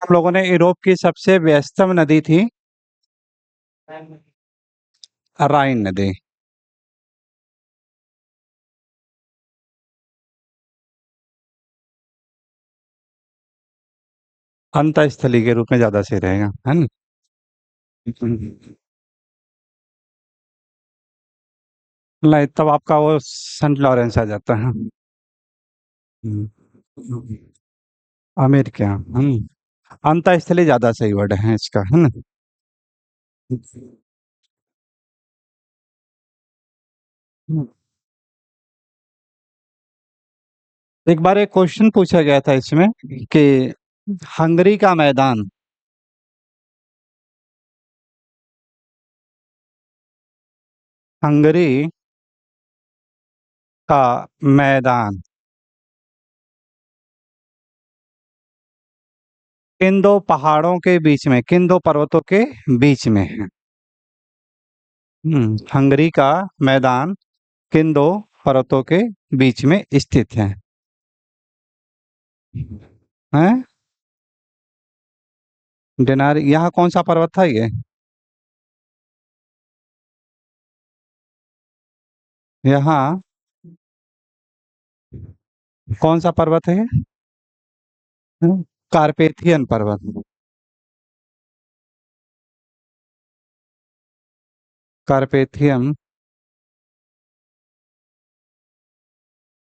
हम लोगों ने यूरोप की सबसे व्यस्तम नदी थी राइन नदी। अंतस्थली के रूप में ज्यादा सही रहेगा, है ना? नहीं, तब आपका वो सेंट लॉरेंस आ जाता है। हम्म। अमेरिका। अंतस्थली ज्यादा सही वर्ड है इसका, है ना? एक बार एक क्वेश्चन पूछा गया था इसमें कि हंगरी का मैदान, हंगरी का मैदान किन दो पहाड़ों के बीच में, किन दो पर्वतों के बीच में है? हंगरी का मैदान किन दो पर्वतों के बीच में स्थित है? हैं? डेनार, यहाँ कौन सा पर्वत था ये? यहाँ कौन सा पर्वत है? कार्पेथियन पर्वत। कार्पेथियन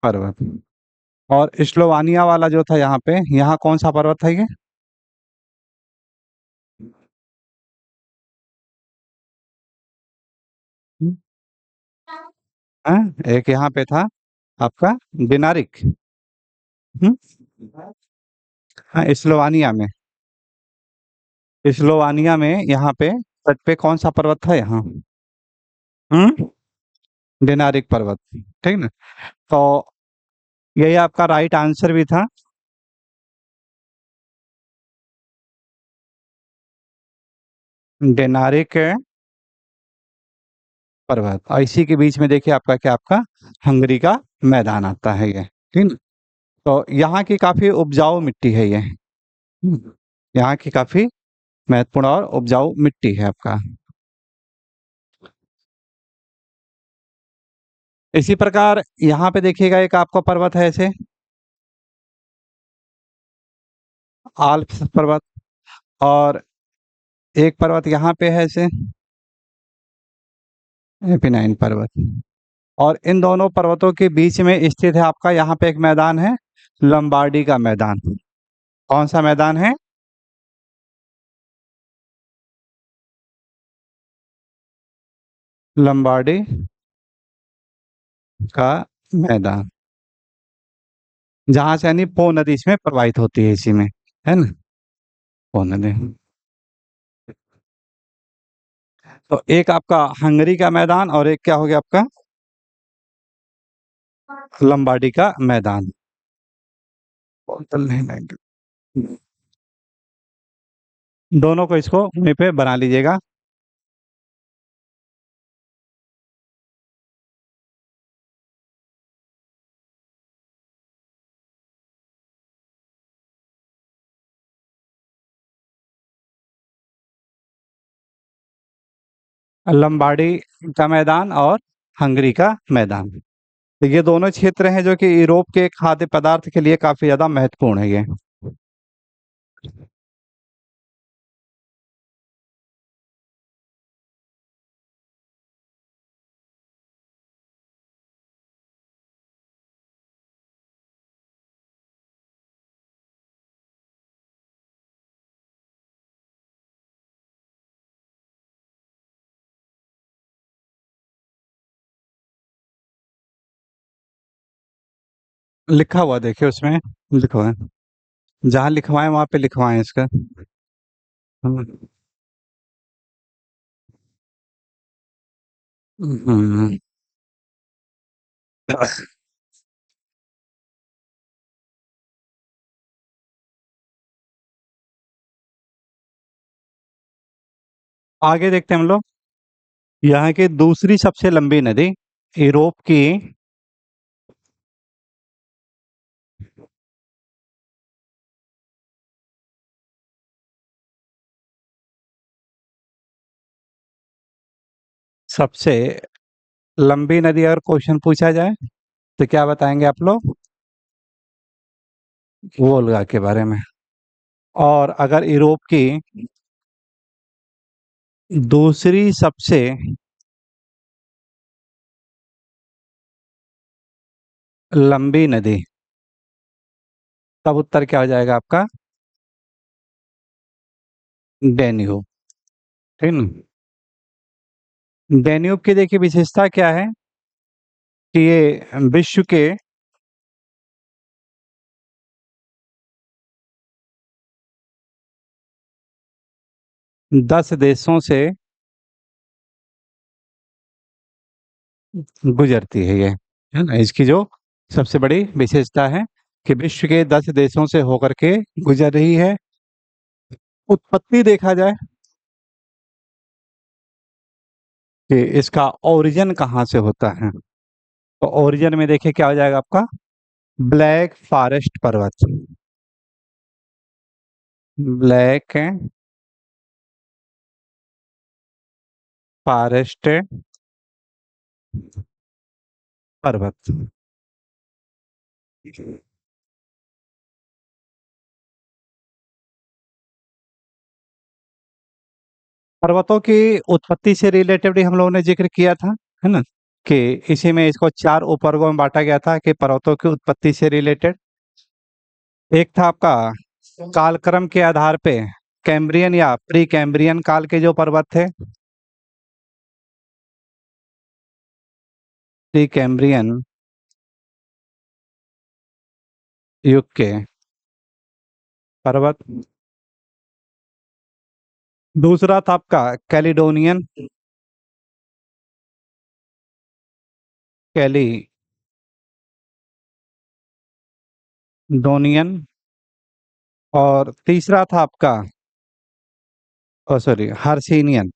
पर्वत। और स्लोवानिया वाला जो था यहाँ पे, यहाँ कौन सा पर्वत था ये? हैं? एक यहाँ पे था आपका डिनारिक। हम्म? हाँ, स्लोवानिया में। स्लोवानिया में यहाँ पे तट पे कौन सा पर्वत था यहाँ? हम्म? डिनारिक पर्वत। ठीक ना? तो यही आपका राइट आंसर भी था। डेनारिक पर्वत, और इसी के बीच में देखिए आपका क्या, आपका हंगरी का मैदान आता है ये। ठीक ना? तो यहाँ की काफी उपजाऊ मिट्टी है ये। यहाँ की काफी महत्वपूर्ण और उपजाऊ मिट्टी है आपका। इसी प्रकार यहाँ पे देखिएगा एक आपका पर्वत है ऐसे, आल्प्स पर्वत। और एक पर्वत यहाँ पे है ऐसे, एपिनाइन पर्वत। और इन दोनों पर्वतों के बीच में स्थित है आपका यहाँ पे एक मैदान है, लंबार्डी का मैदान। कौन सा मैदान है? लंबार्डी का मैदान, जहां से यानी पो नदी इसमें प्रवाहित होती है इसी में, है ना? पो नदी। तो एक आपका हंगरी का मैदान और एक क्या हो गया आपका लंबार्डी का मैदान। बोतल नहीं लाएंगे। दोनों को इसको वहीं पे बना लीजिएगा। लंबाडी का मैदान और हंगरी का मैदान, तो ये दोनों क्षेत्र हैं जो कि यूरोप के खाद्य पदार्थ के लिए काफी ज्यादा महत्वपूर्ण है ये। लिखा हुआ देखिए उसमें, लिखा है, जहाँ लिखवाए वहां पे लिखवाए इसका। हम्म। हम्म। आगे देखते हैं हम लोग। यहाँ की दूसरी सबसे लंबी नदी, यूरोप की सबसे लंबी नदी अगर क्वेश्चन पूछा जाए तो क्या बताएंगे आप लोग? वोल्गा के बारे में। और अगर यूरोप की दूसरी सबसे लंबी नदी, तब उत्तर क्या हो जाएगा आपका? डेन्यूब। ठीक ना? डेन्यूब की देखिए विशेषता क्या है कि ये विश्व के 10 देशों से गुजरती है ना? इसकी जो सबसे बड़ी विशेषता है कि विश्व के 10 देशों से होकर के गुजर रही है। उत्पत्ति देखा जाए कि इसका ओरिजिन कहाँ से होता है, तो ओरिजिन में देखिए क्या हो जाएगा आपका? ब्लैक फॉरेस्ट पर्वत। ब्लैक फॉरेस्ट पर्वत। पर्वतों की उत्पत्ति से रिलेटेड ही हम लोगों ने जिक्र किया था, है ना? कि इसी में इसको 4 उपवर्गों में बांटा गया था कि पर्वतों की उत्पत्ति से रिलेटेड। एक था आपका कालक्रम के आधार पे कैम्ब्रियन या प्री कैम्ब्रियन काल के जो पर्वत थे, प्री कैम्ब्रियन युग के पर्वत। दूसरा था आपका कैलिडोनियन, कैलिडोनियन। और तीसरा था आपका सॉरी हर्षिनियन,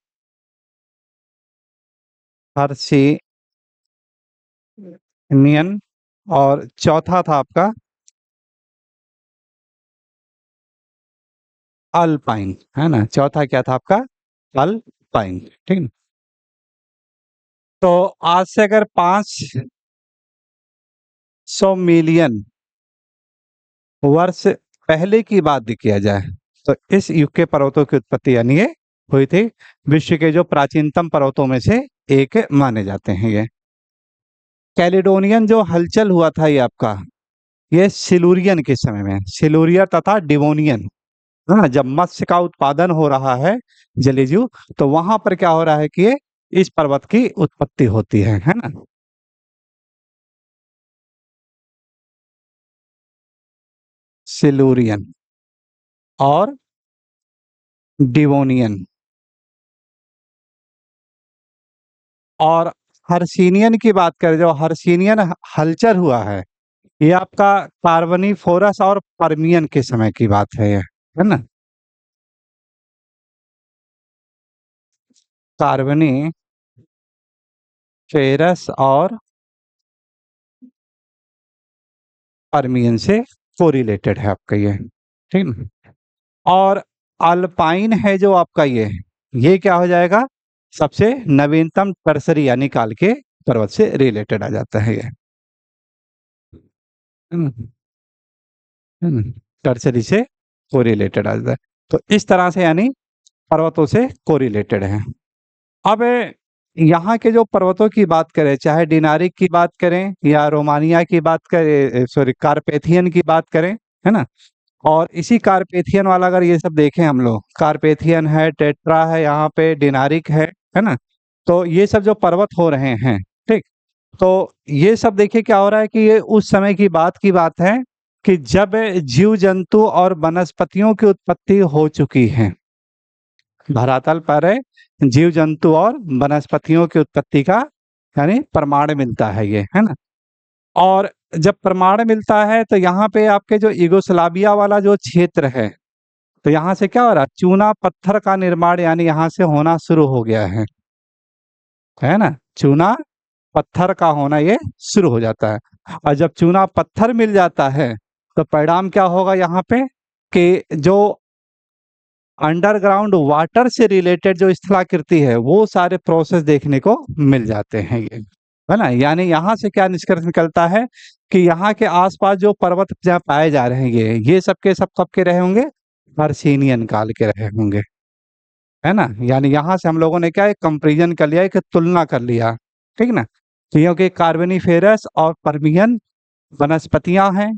हर्षिनियन। और चौथा था आपका अल्पाइन, है ना? चौथा क्या था आपका? अल्पाइन। ठीक है? तो आज से अगर 500 मिलियन वर्ष पहले की बात किया जाए तो इस युग के पर्वतों की उत्पत्ति यानी ये हुई थी। विश्व के जो प्राचीनतम पर्वतों में से एक माने जाते हैं ये। कैलिडोनियन जो हलचल हुआ था ये आपका, ये सिलुरियन के समय में, सिलुरियर तथा डिवोनियन, है ना? जब मत्स्य का उत्पादन हो रहा है, जलीय जीव, तो वहां पर क्या हो रहा है कि ये इस पर्वत की उत्पत्ति होती है ना? सिलुरियन और डिवोनियन। और हर्षिनियन की बात करें, जो हर्षिनियन हलचल हुआ है आपका कार्बोनिफोरस और पर्मियन के समय की बात है ये, है ना? कार्बोनिफेरस और पर्मियन से कोरिलेटेड है आपका ये। ठीक ना? और अल्पाइन है जो आपका ये क्या हो जाएगा? सबसे नवीनतम टर्सरी यानी काल के पर्वत से रिलेटेड आ जाता है ये, है ना? है ना? टर्सरी से कोरिलेटेड आ जाता है। तो इस तरह से यानी पर्वतों से कोरिलेटेड है। अब यहाँ के जो पर्वतों की बात करें, चाहे डिनारिक की बात करें या रोमानिया की बात करें, सॉरी कारपेथियन की बात करें, है ना? और इसी कारपेथियन वाला अगर ये सब देखें हम लोग, कारपेथियन है, टेट्रा है, यहाँ पे डिनारिक है ना? तो ये सब जो पर्वत हो रहे हैं, ठीक, तो ये सब देखिए क्या हो रहा है कि ये उस समय की बात है कि जब जीव जंतु और वनस्पतियों की उत्पत्ति हो चुकी है। धरातल पर जीव जंतु और वनस्पतियों की उत्पत्ति का यानी प्रमाण मिलता है ये, है ना? और जब प्रमाण मिलता है तो यहाँ पे आपके जो युगोस्लाविया वाला जो क्षेत्र है, तो यहाँ से क्या हो रहा है? चूना पत्थर का निर्माण यानी यहाँ से होना शुरू हो गया है ना? चूना पत्थर का होना ये शुरू हो जाता है। और जब चूना पत्थर मिल जाता है तो परिणाम क्या होगा यहाँ पे कि जो अंडरग्राउंड वाटर से रिलेटेड जो स्थलाकृति है वो सारे प्रोसेस देखने को मिल जाते हैं ये, है ना। यानी यहाँ से क्या निष्कर्ष निकलता है कि यहाँ के आसपास जो पर्वत जहाँ पाए जा रहे हैं ये सब के सब कब के रहे होंगे, हर्षेनियन काल के रहे होंगे, है ना। यानी यहाँ से हम लोगों ने क्या एक कंपैरिजन कर लिया, एक तुलना कर लिया, ठीक ना। क्योंकि कार्बोनिफेरस और पर्मियन वनस्पतियां हैं,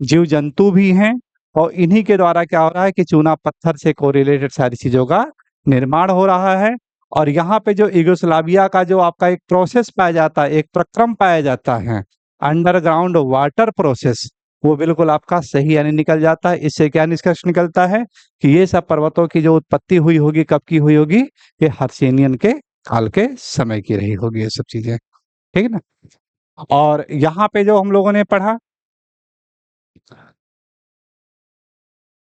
जीव जंतु भी हैं, और इन्हीं के द्वारा क्या हो रहा है कि चूना पत्थर से कोरिलेटेड सारी चीजों का निर्माण हो रहा है। और यहाँ पे जो यूगोस्लाविया का जो आपका एक प्रोसेस पाया जाता है, एक प्रक्रम पाया जाता है, अंडरग्राउंड वाटर प्रोसेस, वो बिल्कुल आपका सही यानी निकल जाता है। इससे क्या निष्कर्ष निकलता है कि ये सब पर्वतों की जो उत्पत्ति हुई होगी कब की हुई होगी, ये हर्षेनियन के काल के समय की रही होगी ये सब चीजें, ठीक है ना। और यहाँ पे जो हम लोगों ने पढ़ा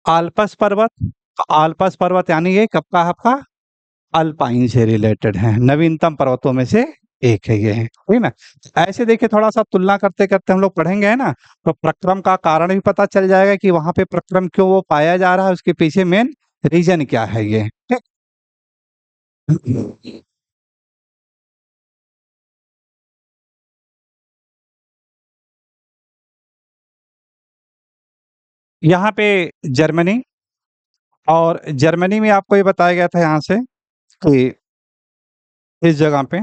आल्पस पर्वत, तो आल्पस पर्वत यानी ये कब का है आपका, अल्पाइन से रिलेटेड है, नवीनतम पर्वतों में से एक है ये, ठीक है ना। ऐसे देखिए थोड़ा सा तुलना करते करते हम लोग पढ़ेंगे, है ना, तो प्रक्रम का कारण भी पता चल जाएगा कि वहां पे प्रक्रम क्यों वो पाया जा रहा है, उसके पीछे मेन रीजन क्या है ये, ठीक। यहाँ पे जर्मनी, और जर्मनी में आपको ये बताया गया था यहाँ से कि इस जगह पे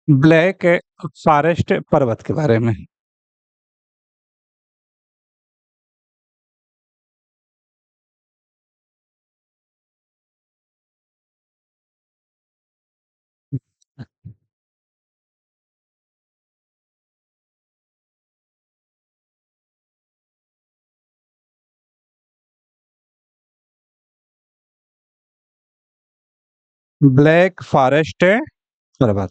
ब्लैक फॉरेस्ट पर्वत के बारे में। ब्लैक फॉरेस्ट पर्वत,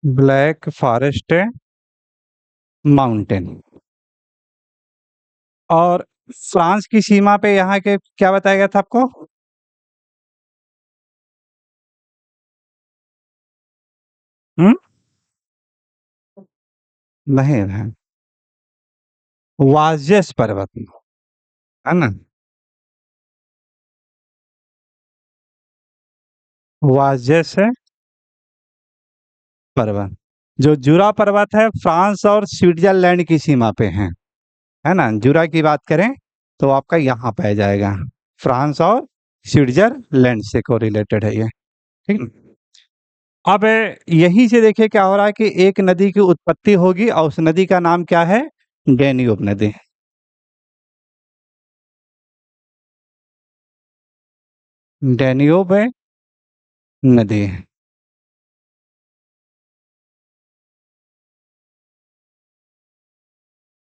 ब्लैक फॉरेस्ट माउंटेन। और फ्रांस की सीमा पे यहाँ के क्या बताया गया था आपको, हम्म, नहीं है, वाजस पर्वत, है ना, वाजस पर्वत। जो जुरा पर्वत है फ्रांस और स्विट्जरलैंड की सीमा पे है ना। जुरा की बात करें तो आपका यहाँ पाया जाएगा, फ्रांस और स्विट्जरलैंड से को रिलेटेड है ये, ठीक है। अब यहीं से देखिए क्या हो रहा है कि एक नदी की उत्पत्ति होगी और उस नदी का नाम क्या है, डैन्यूब नदी, डैन्यूब है नदी।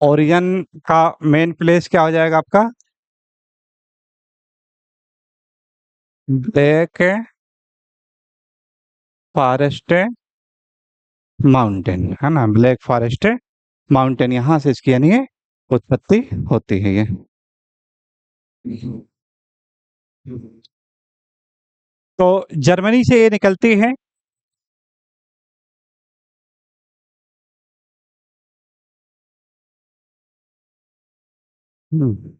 ओरियन का मेन प्लेस क्या हो जाएगा आपका, ब्लैक फॉरेस्ट माउंटेन, है ना, ब्लैक फॉरेस्ट माउंटेन, यहाँ से इसकी यानी ये उत्पत्ति होती है ये। तो जर्मनी से ये निकलती है, हम्म,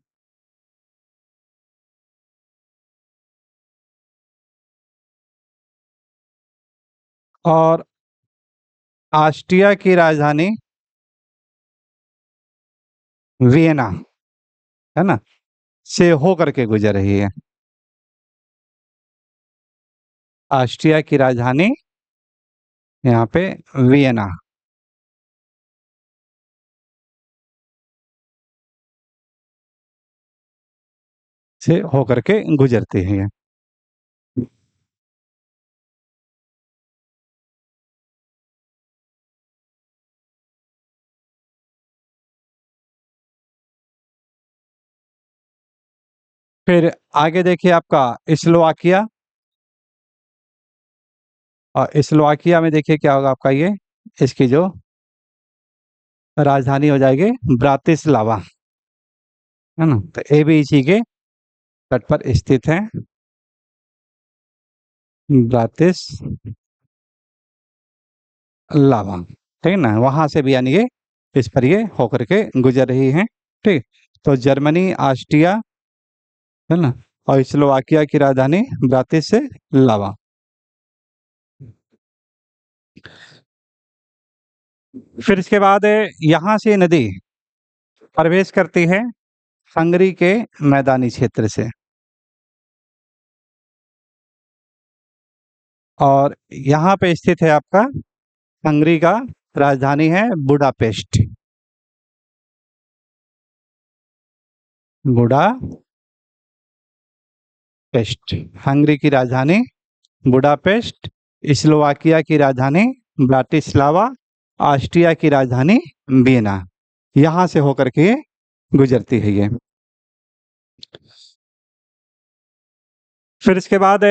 और ऑस्ट्रिया की राजधानी वियना, है ना, से होकर के गुजर रही है। ऑस्ट्रिया की राजधानी यहाँ पे वियना से होकर के गुजरती है ये। फिर आगे देखिए आपका स्लोवाकिया, और स्लोवाकिया में देखिए क्या होगा आपका ये, इसकी जो राजधानी हो जाएगी ब्रातिस्लावा, है ना। तो ये भी इसी के तट पर स्थित है। ब्रातिस्लावा, ठीक है ना, वहां से भी यानी ये इस पर ये होकर के गुजर रही हैं। ठीक, तो जर्मनी, ऑस्ट्रिया, है ना, और स्लोवाकिया की राजधानी ब्रातिस्लावा। फिर इसके बाद यहाँ से नदी प्रवेश करती है हंगरी के मैदानी क्षेत्र से, और यहाँ पे स्थित है आपका हंगरी का राजधानी है बुडापेस्ट। बुडापेस्ट, हंगरी की राजधानी बुडापेस्ट, स्लोवाकिया की राजधानी ब्राटिस्लावा, ऑस्ट्रिया की राजधानी वियना। यहाँ से होकर के ये गुजरती है ये। फिर इसके बाद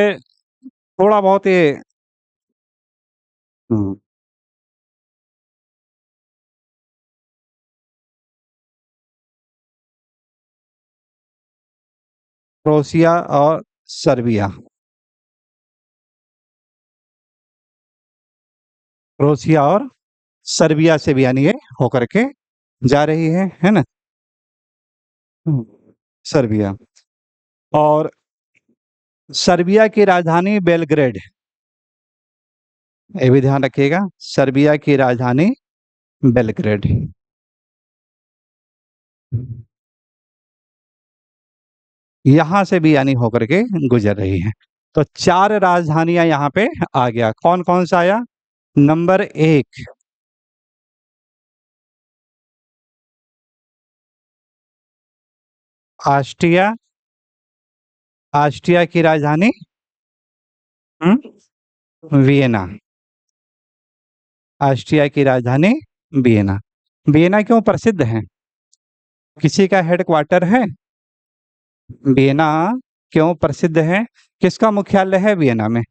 थोड़ा बहुत ये हम्म, क्रोएशिया और सर्बिया, क्रोएशिया और सर्बिया से भी यानी ये होकर के जा रही है ना। हम्म, सर्बिया, और सर्बिया की राजधानी बेलग्रेड, ये भी ध्यान रखिएगा, सर्बिया की राजधानी बेलग्रेड। यहाँ से भी यानी होकर के गुजर रही है। तो 4 राजधानियां यहाँ पे आ गया। कौन कौन सा आया? नंबर 1 ऑस्ट्रिया, ऑस्ट्रिया की राजधानी वियना, ऑस्ट्रिया की राजधानी वियना। वियना क्यों प्रसिद्ध है? किसी का हेडक्वार्टर है? वियना क्यों प्रसिद्ध है? किसका मुख्यालय है वियना में?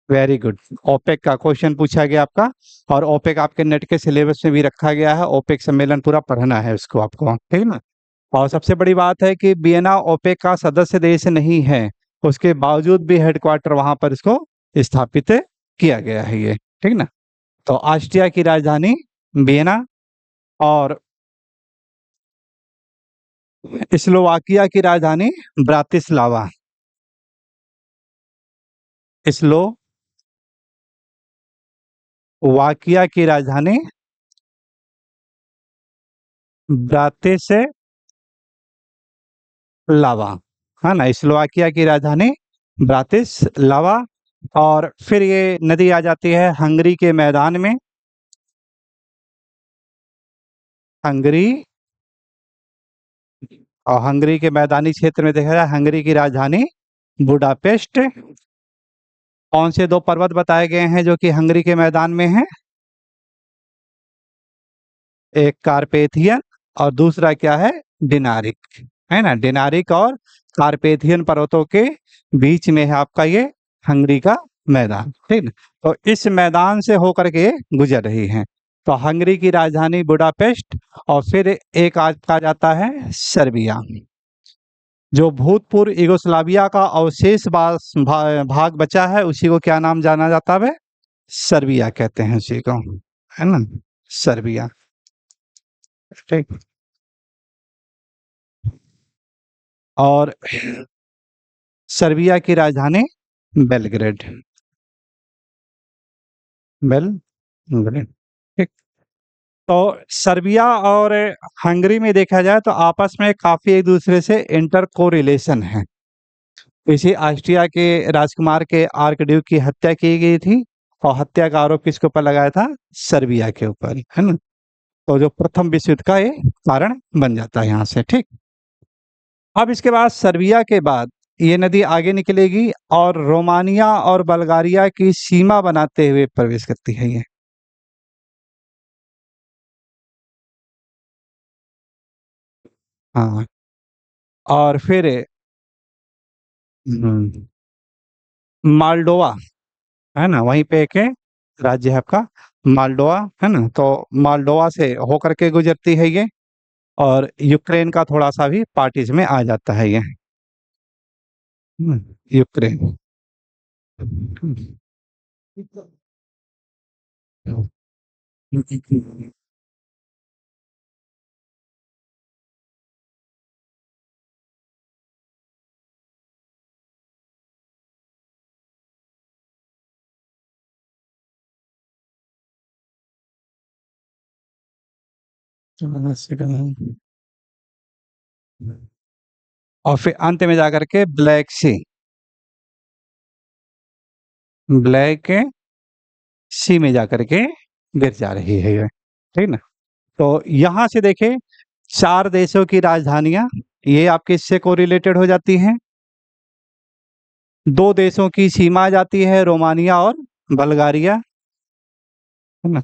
वेरी गुड, ओपेक का क्वेश्चन पूछा गया आपका, और ओपेक आपके नेट के सिलेबस में भी रखा गया है। ओपेक सम्मेलन पूरा पढ़ना है उसको आपको, ठीक है ना। और सबसे बड़ी बात है कि वियना ओपेक का सदस्य देश नहीं है, उसके बावजूद भी हेडक्वार्टर वहां पर इसको स्थापित किया गया है ये, ठीक ना। तो ऑस्ट्रिया की राजधानी वियना, और स्लोवाकिया की राजधानी ब्रातिस्लावा, स्लोवाकिया की राजधानी ब्रातिस्लावा, है ना, स्लोवाकिया की राजधानी ब्रातिस्लावा। और फिर ये नदी आ जाती है हंगरी के मैदान में, हंगरी, और हंगरी के मैदानी क्षेत्र में देखा जाए हंगरी की राजधानी बुडापेस्ट। कौन से 2 पर्वत बताए गए हैं जो कि हंगरी के मैदान में हैं? एक कार्पेथियन और दूसरा क्या है? डिनारिक, है ना। डिनारिक और कार्पेथियन पर्वतों के बीच में है आपका ये हंगरी का मैदान, ठीक ना। तो इस मैदान से होकर के ये गुजर रही है। तो हंगरी की राजधानी बुडापेस्ट, और फिर एक आज कहा जाता है सर्बिया, जो भूतपूर्व युगोस्लाविया का अवशेष भाग बचा है, उसी को क्या नाम जाना जाता है? सर्बिया कहते हैं उसी को, है ना, सर्बिया, ठीक। और सर्बिया की राजधानी बेलग्रेड, बेलग्रेड, ठीक। तो सर्बिया और हंगरी में देखा जाए तो आपस में काफी एक दूसरे से इंटर कोरिलेशन है। इसी ऑस्ट्रिया के राजकुमार के आर्कड्यूक की हत्या की गई थी, और हत्या का आरोप किसके ऊपर लगाया था? सर्बिया के ऊपर, है ना। तो जो प्रथम विश्व युद्ध का ये कारण बन जाता है यहाँ से, ठीक। अब इसके बाद सर्बिया के बाद ये नदी आगे निकलेगी और रोमानिया और बल्गारिया की सीमा बनाते हुए प्रवेश करती है ये। हाँ, और फिर हम्म, माल्डोवा, है ना, वहीं पे एक है राज्य है आपका माल्डोवा, है ना। तो माल्डोवा से होकर के गुजरती है ये, और यूक्रेन का थोड़ा सा भी पार्ट इसमें आ जाता है ये। यूक्रेन। और फिर अंत में जाकर के ब्लैक सी, ब्लैक सी में जाकर के गिर जा रही है ये, ठीक ना। तो यहाँ से देखें, 4 देशों की राजधानियाँ, ये आपके इससे कोरिलेटेड हो जाती हैं। 2 देशों की सीमा आ जाती है, रोमानिया और बल्गारिया, है ना।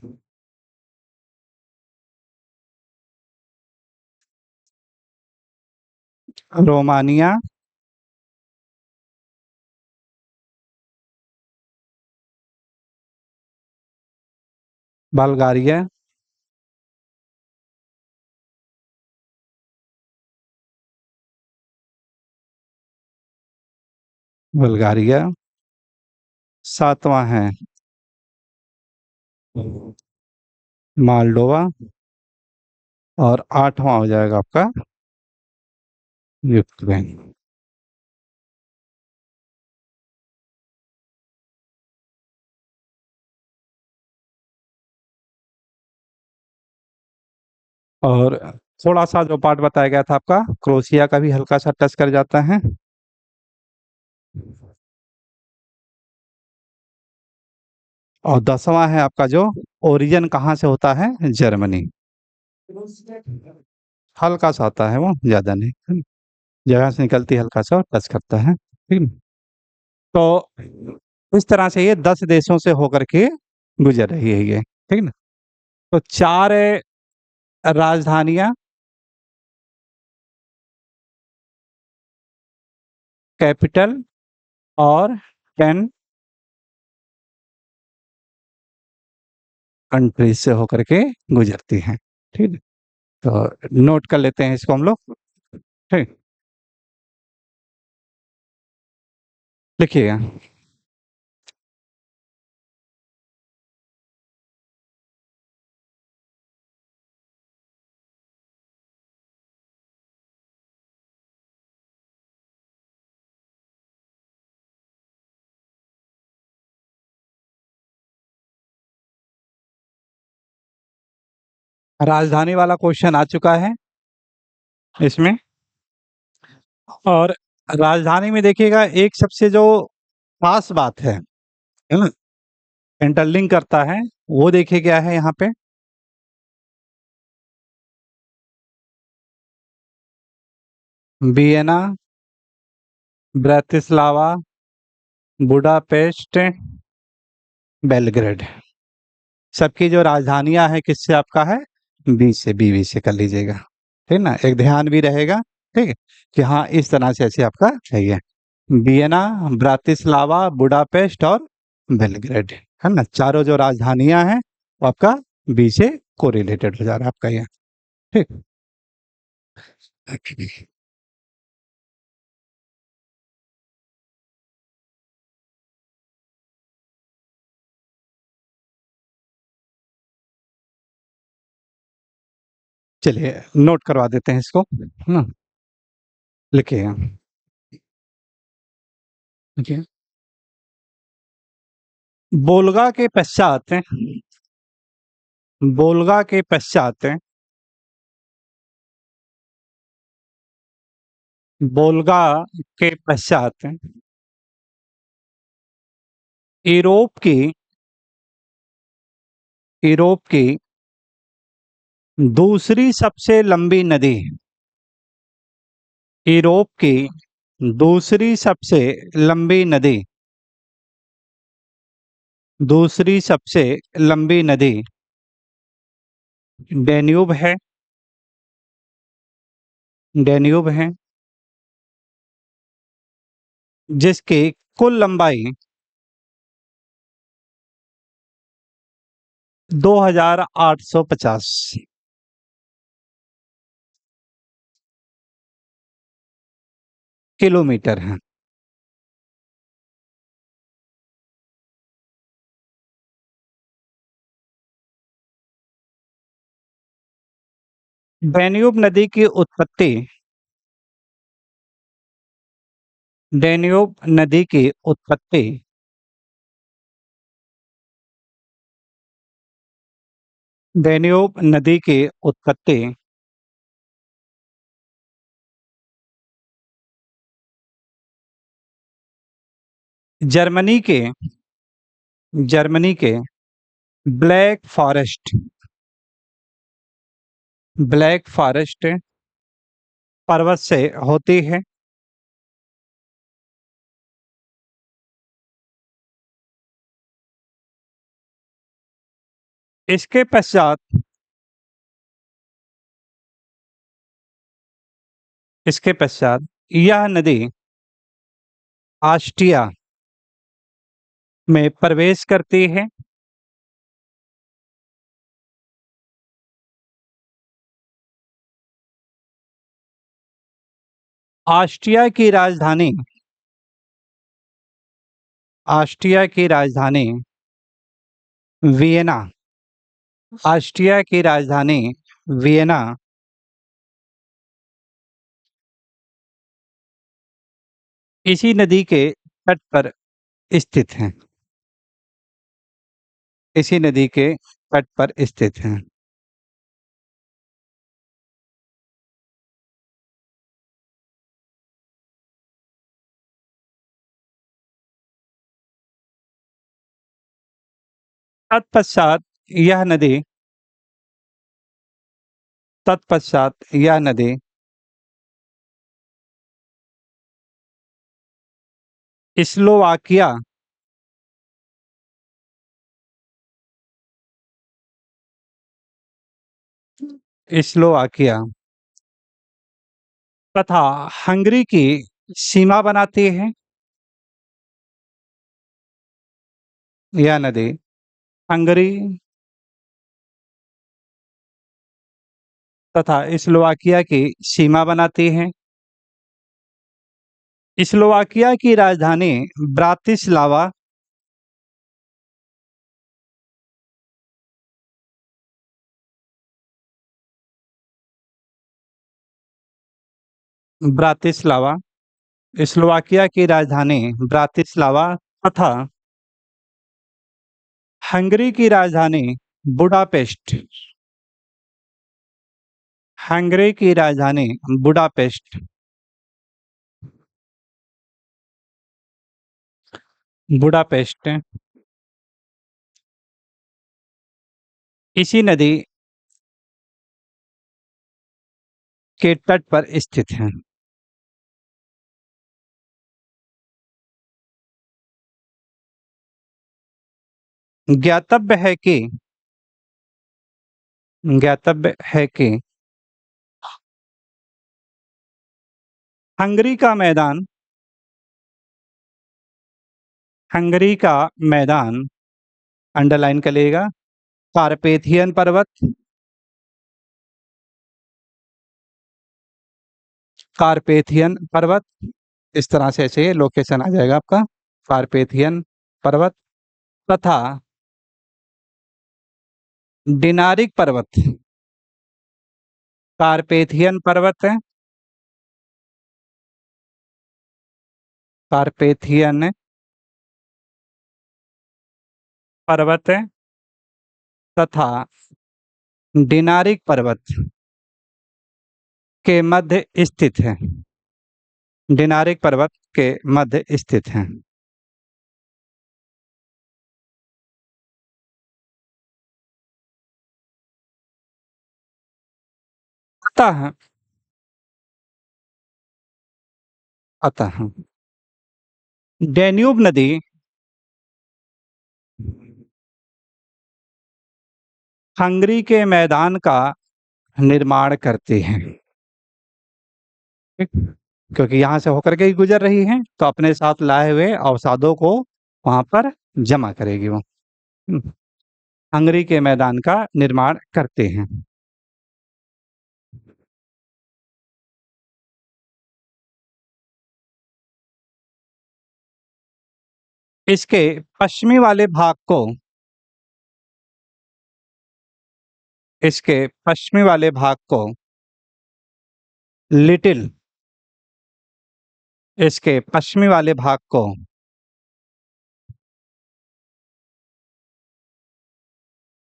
रोमानिया, बल्गारिया, बल्गारिया, 7वां है मालडोवा, और 8वां हो जाएगा आपका यूक्रेन। और थोड़ा-सा जो पार्ट बताया गया था आपका, क्रोएशिया का भी हल्का-सा टच कर जाता है। और 10वां है आपका जो ओरिजिन कहाँ से होता है, जर्मनी। हल्का-सा आता है वो, ज़्यादा नहीं। जगह से निकलती है हल्का-सा और टच करता है, ठीक है? तो इस तरह से ये 10 देशों से होकर के गुज़र रही है ये, ठीक ना? तो 4 राजधानियाँ, कैपिटल और 10 कंट्रीज़ से होकर के गुज़रती हैं, ठीक है? तो नोट कर लेते हैं इसको हम लोग, ठीक? लिखिएगा। राजधानी वाला क्वेश्चन आ चुका है इसमें। और राजधानी में देखिएगा, एक सबसे जो ख़ास बात है ना? इंटरलिंक करता है, वो देखिए क्या है यहाँ पे? Vienna, Bratislava, Budapest, Belgrade. सबकी जो राजधानियाँ हैं किससे आपका है? बी से, बीवी से कर लीजिएगा, ठीक ना? एक ध्यान भी रहेगा, ठीक है? कि हाँ, इस तरह से ऐसे आपका चाहिए। वियना, ब्रातिस्लावा, बुडापेस्ट और बेलग्रेड, है ना? चारों जो राजधानियाँ हैं, वो आपका बी से कोरिलेटेड हो जा रहा है आपका ये, ठीक? चलिए नोट करवा देते हैं इसको, है ना? लिखिएगा, लिखिए। वोल्गा के पश्चात, वोल्गा के पश्चात, वोल्गा के पश्चात यूरोप की, यूरोप की दूसरी सबसे लंबी नदी, यूरोप की दूसरी सबसे लंबी नदी, दूसरी सबसे लंबी नदी डेन्यूब है, डेन्यूब है, जिसकी कुल लंबाई 2850 किलोमीटर है। डैन्यूब नदी की उत्पत्ति डैन्यूब नदी की उत्पत्ति डैन्यूब नदी की उत्पत्ति जर्मनी के जर्मनी के ब्लैक फॉरेस्ट ब्लैक फॉरेस्ट पर्वत से होती है। इसके पश्चात इसके पश्चात यह नदी ऑस्ट्रिया में प्रवेश करती है। ऑस्ट्रिया की राजधानी ऑस्ट्रिया की राजधानी वियना ऑस्ट्रिया की राजधानी वियना इसी नदी के तट पर स्थित है। इसी नदी के तट पर स्थित है। तत्पश्चात यह नदी तत्पश्चात यह नदी स्लोवाकिया स्लोवाकिया तथा हंगरी की सीमा बनाती है। यह नदी हंगरी तथा स्लोवाकिया की सीमा बनाती है। स्लोवाकिया की राजधानी ब्रातिस्लावा ब्रातिस्लावा स्लोवाकिया की राजधानी ब्रातिस्लावा तथा हंगरी की राजधानी बुडापेस्ट हंगरी की राजधानी बुडापेस्ट बुडापेस्ट इसी नदी के तट पर स्थित है। ज्ञातव्य है कि ज्ञातव्य है कि हंगरी का मैदान हंगरी का मैदान अंडरलाइन करिएगा कार्पेथियन पर्वत कार्पेथियन पर्वत इस तरह से ऐसे लोकेशन आ जाएगा आपका कार्पेथियन पर्वत तथा डिनारिक पर्वत कार्पेथियन पर्वत है कार्पेथियन पर्वत है तथा डिनारिक पर्वत के मध्य स्थित है। डिनारिक पर्वत के मध्य स्थित है। अतः अतः डैन्यूब नदी हंगरी के मैदान का निर्माण करती है। ठीक? क्योंकि यहाँ से होकर के ही गुजर रही है तो अपने साथ लाए हुए अवसादों को वहां पर जमा करेगी वो। हंगरी के मैदान का निर्माण करते हैं। इसके पश्चिमी वाले भाग को इसके पश्चिमी वाले भाग को लिटिल इसके पश्चिमी वाले भाग को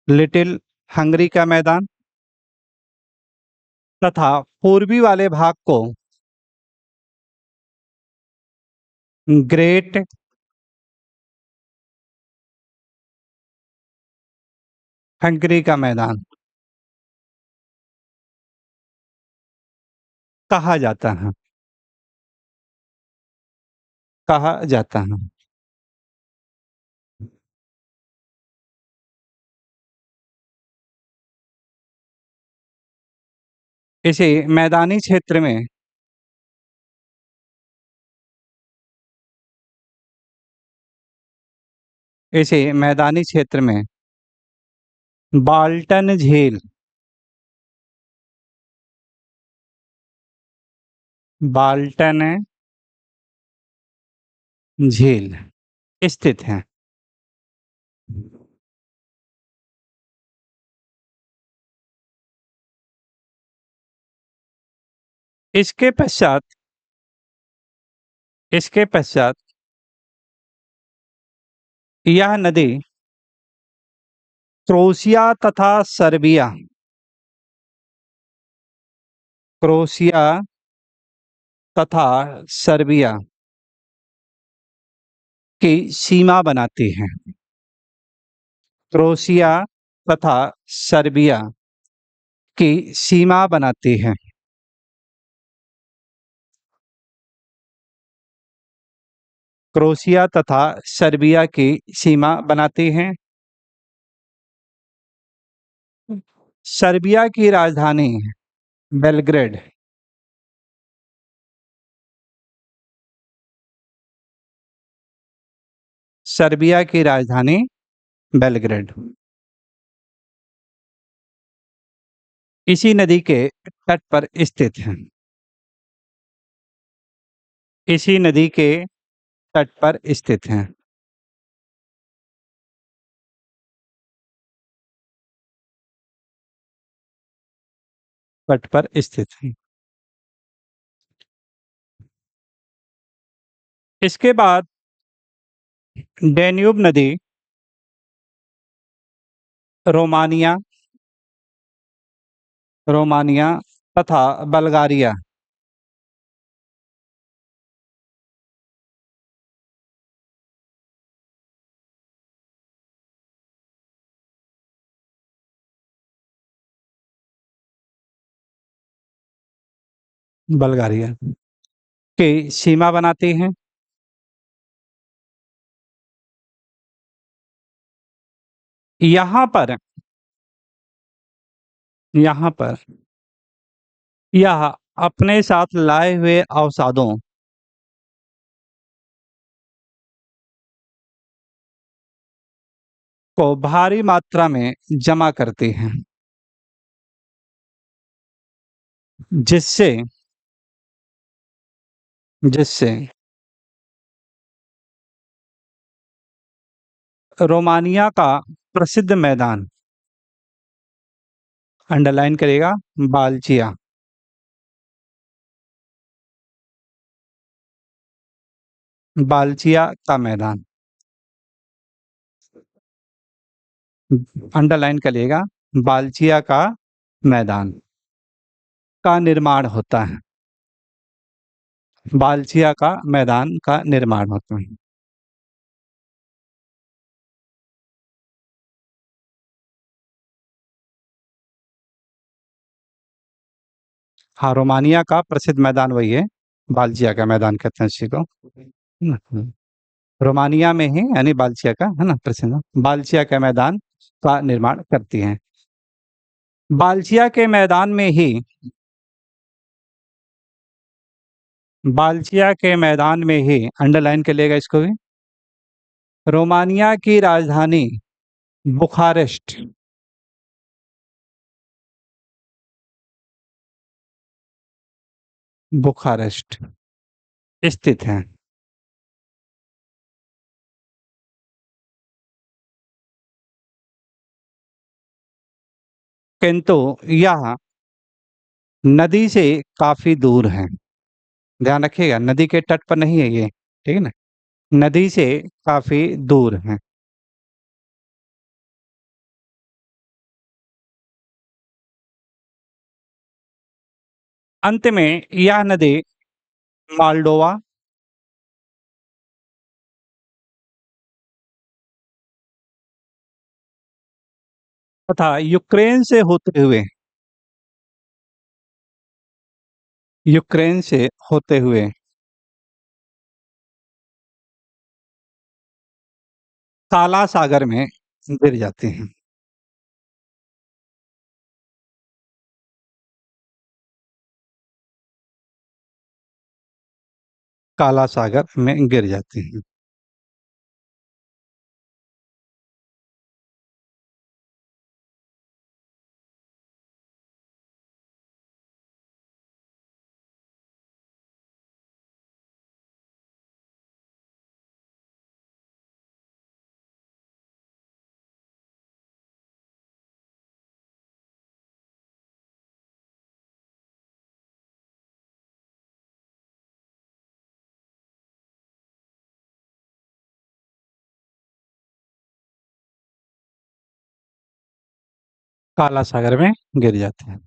लिटिल हंगरी का मैदान तथा पूर्वी वाले भाग को ग्रेट हंगरी का मैदान कहा जाता है। कहा जाता है। इसे मैदानी क्षेत्र में इसे मैदानी क्षेत्र में बाल्टन झील बाल्टन झील स्थित है। इसके पश्चात इसके पश्चात यह नदी क्रोशिया तथा सर्बिया क्रोशिया तथा सर्बिया की सीमा बनाती है। क्रोशिया तथा सर्बिया की सीमा बनाती है। क्रोशिया तथा सर्बिया की सीमा बनाती हैं। सर्बिया की राजधानी बेलग्रेड सर्बिया की राजधानी बेलग्रेड इसी नदी के तट पर स्थित है। इसी नदी के तट पर स्थित है। तट पर स्थित है। इसके बाद डैन्यूब नदी रोमानिया रोमानिया तथा बल्गारिया बल्गारिया की सीमा बनाती हैं। यहाँ पर यहाँ पर यह अपने साथ लाए हुए अवसादों को भारी मात्रा में जमा करती हैं, जिससे जिससे रोमानिया का प्रसिद्ध मैदान अंडरलाइन करेगा बाल्चिया बाल्चिया का मैदान अंडरलाइन करिएगा बाल्चिया का मैदान का निर्माण होता है। बाल्चिया का मैदान का निर्माण होता है। हाँ, रोमानिया का प्रसिद्ध मैदान वही है, बाल्चिया का मैदान कहते हैं इसी को। रोमानिया में ही यानी बाल्चिया का है ना प्रसिद्ध बाल्चिया का मैदान का निर्माण करती हैं। बाल्चिया के मैदान में ही बाल्चिया के मैदान में ही अंडरलाइन कर लेगा इसको भी रोमानिया की राजधानी बुखारेस्ट बुखारेस्ट स्थित है। किंतु यह नदी से काफी दूर है। ध्यान रखिएगा, नदी के तट पर नहीं है ये, ठीक है ना। नदी से काफी दूर है। अंत में यह नदी माल्डोवा तथा यूक्रेन से होते हुए काला सागर में गिर जाती हैं। काला सागर में गिर जाती हैं। काला सागर में गिर जाती हैं।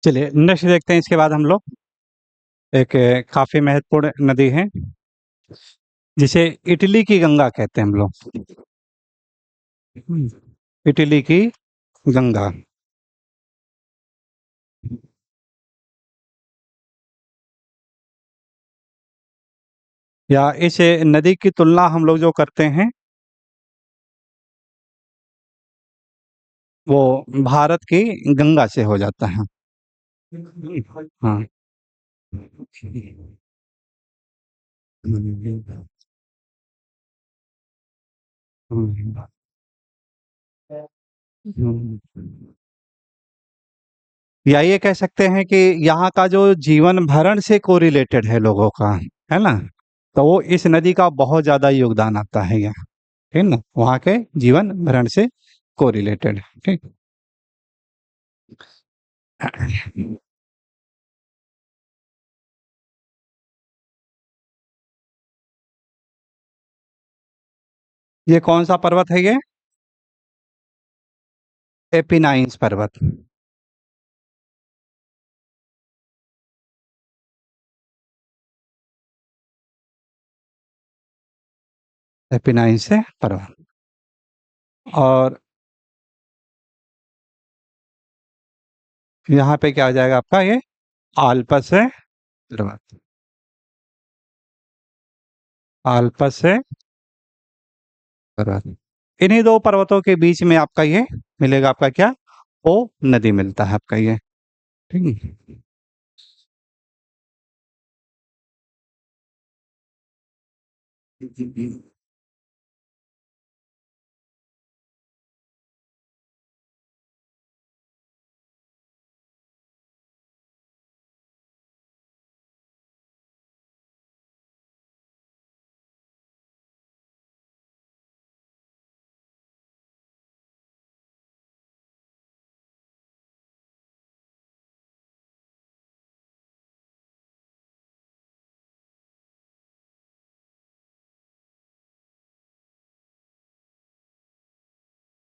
चलिए नेक्स्ट देखते हैं, इसके बाद हम लोग एक काफी महत्वपूर्ण नदी है जिसे इटली की गंगा कहते हैं हम लोग। इटली की गंगा, या इस नदी की तुलना हम लोग जो करते हैं वो भारत की गंगा से हो जाता है। हाँ। या ये कह सकते हैं कि यहाँ का जो जीवन भरण से कोरिलेटेड है लोगों का, है ना। तो वो इस नदी का बहुत ज्यादा योगदान आता है यहाँ, ठीक ना, वहाँ के जीवन भरण से कोरिलेटेड, ठीक। ये कौन सा पर्वत है ये? एपिनाइन्स पर्वत। एपिनाइन्स है पर्वत। और यहाँ पे क्या आ जाएगा आपका, ये आल्पस है पर्वत। आल्पस है पर्वत। इन्हीं दो पर्वतों के बीच में आपका ये मिलेगा, आपका क्या, ओ नदी मिलता है आपका ये, ठीक है।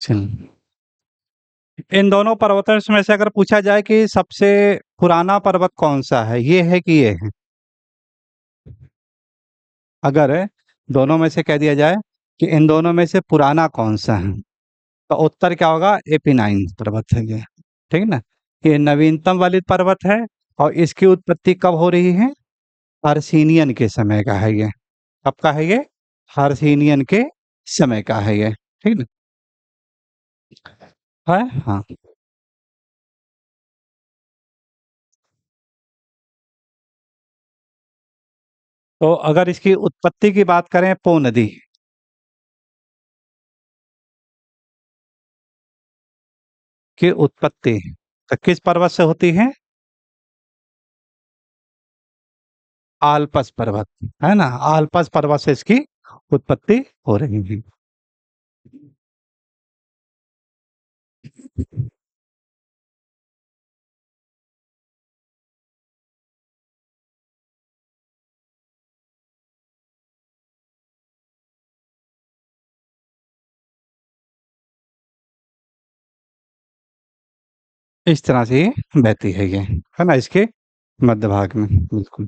चल इन दोनों पर्वतों में से अगर पूछा जाए कि सबसे पुराना पर्वत कौन सा है, ये है कि ये है? अगर दोनों में से कह दिया जाए कि इन दोनों में से पुराना कौन सा है, तो उत्तर क्या होगा? एपीनाइन पर्वत है ये। ठीक है ना? ये नवीनतम वाली पर्वत है और इसकी उत्पत्ति कब हो रही है? हर्षिनियन के समय का है ये। कब का है ये? हर्षिनियन के समय का है ये। ठीक है? हाँ। तो अगर इसकी उत्पत्ति की बात करें, पो नदी की उत्पत्ति तो किस पर्वत से होती है? आल्पस पर्वत, है ना? आल्पस पर्वत से इसकी उत्पत्ति हो रही है। इस तरह से ये बहती है ये, है ना? इसके मध्य भाग में, बिल्कुल।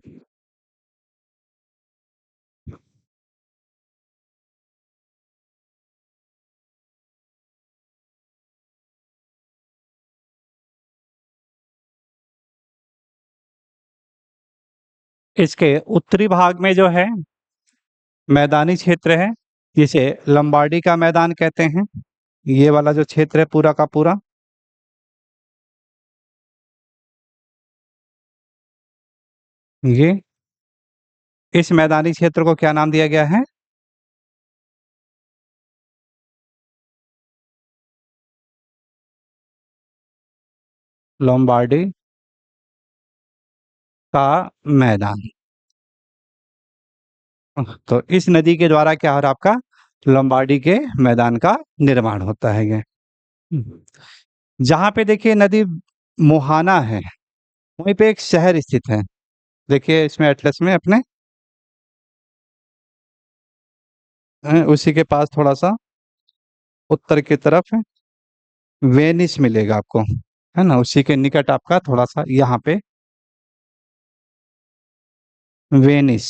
इसके उत्तरी भाग में जो है मैदानी क्षेत्र है, जिसे लंबार्डी का मैदान कहते हैं। ये वाला जो क्षेत्र है पूरा का पूरा, ये इस मैदानी क्षेत्र को क्या नाम दिया गया है? लोम्बार्डी का मैदान। तो इस नदी के द्वारा क्या हो रहा है आपका? लोम्बार्डी के मैदान का निर्माण होता है ये। जहाँ पे देखिए नदी मोहाना है, वहीं पे एक शहर स्थित है। देखिए इसमें एटलस में अपने उसी के पास थोड़ा सा उत्तर की तरफ वेनिस मिलेगा आपको, है ना? उसी के निकट आपका थोड़ा सा यहाँ पे वेनिस,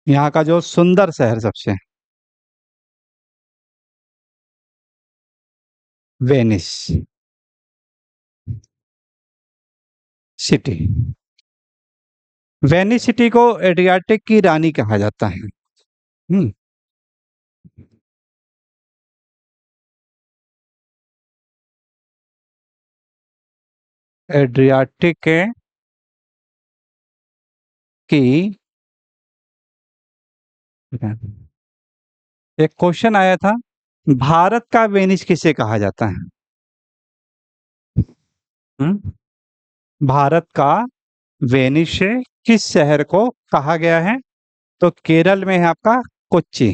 यहाँ का जो सुंदर शहर सबसे, वेनिस सिटी। वेनिस सिटी को एड्रियाटिक की रानी कहा जाता है। हम्म। एड्रियाटिक की, एक क्वेश्चन आया था, भारत का वेनिस किसे कहा जाता है? हम्म। भारत का वेनिस किस शहर को कहा गया है? तो केरल में है आपका कोच्चि,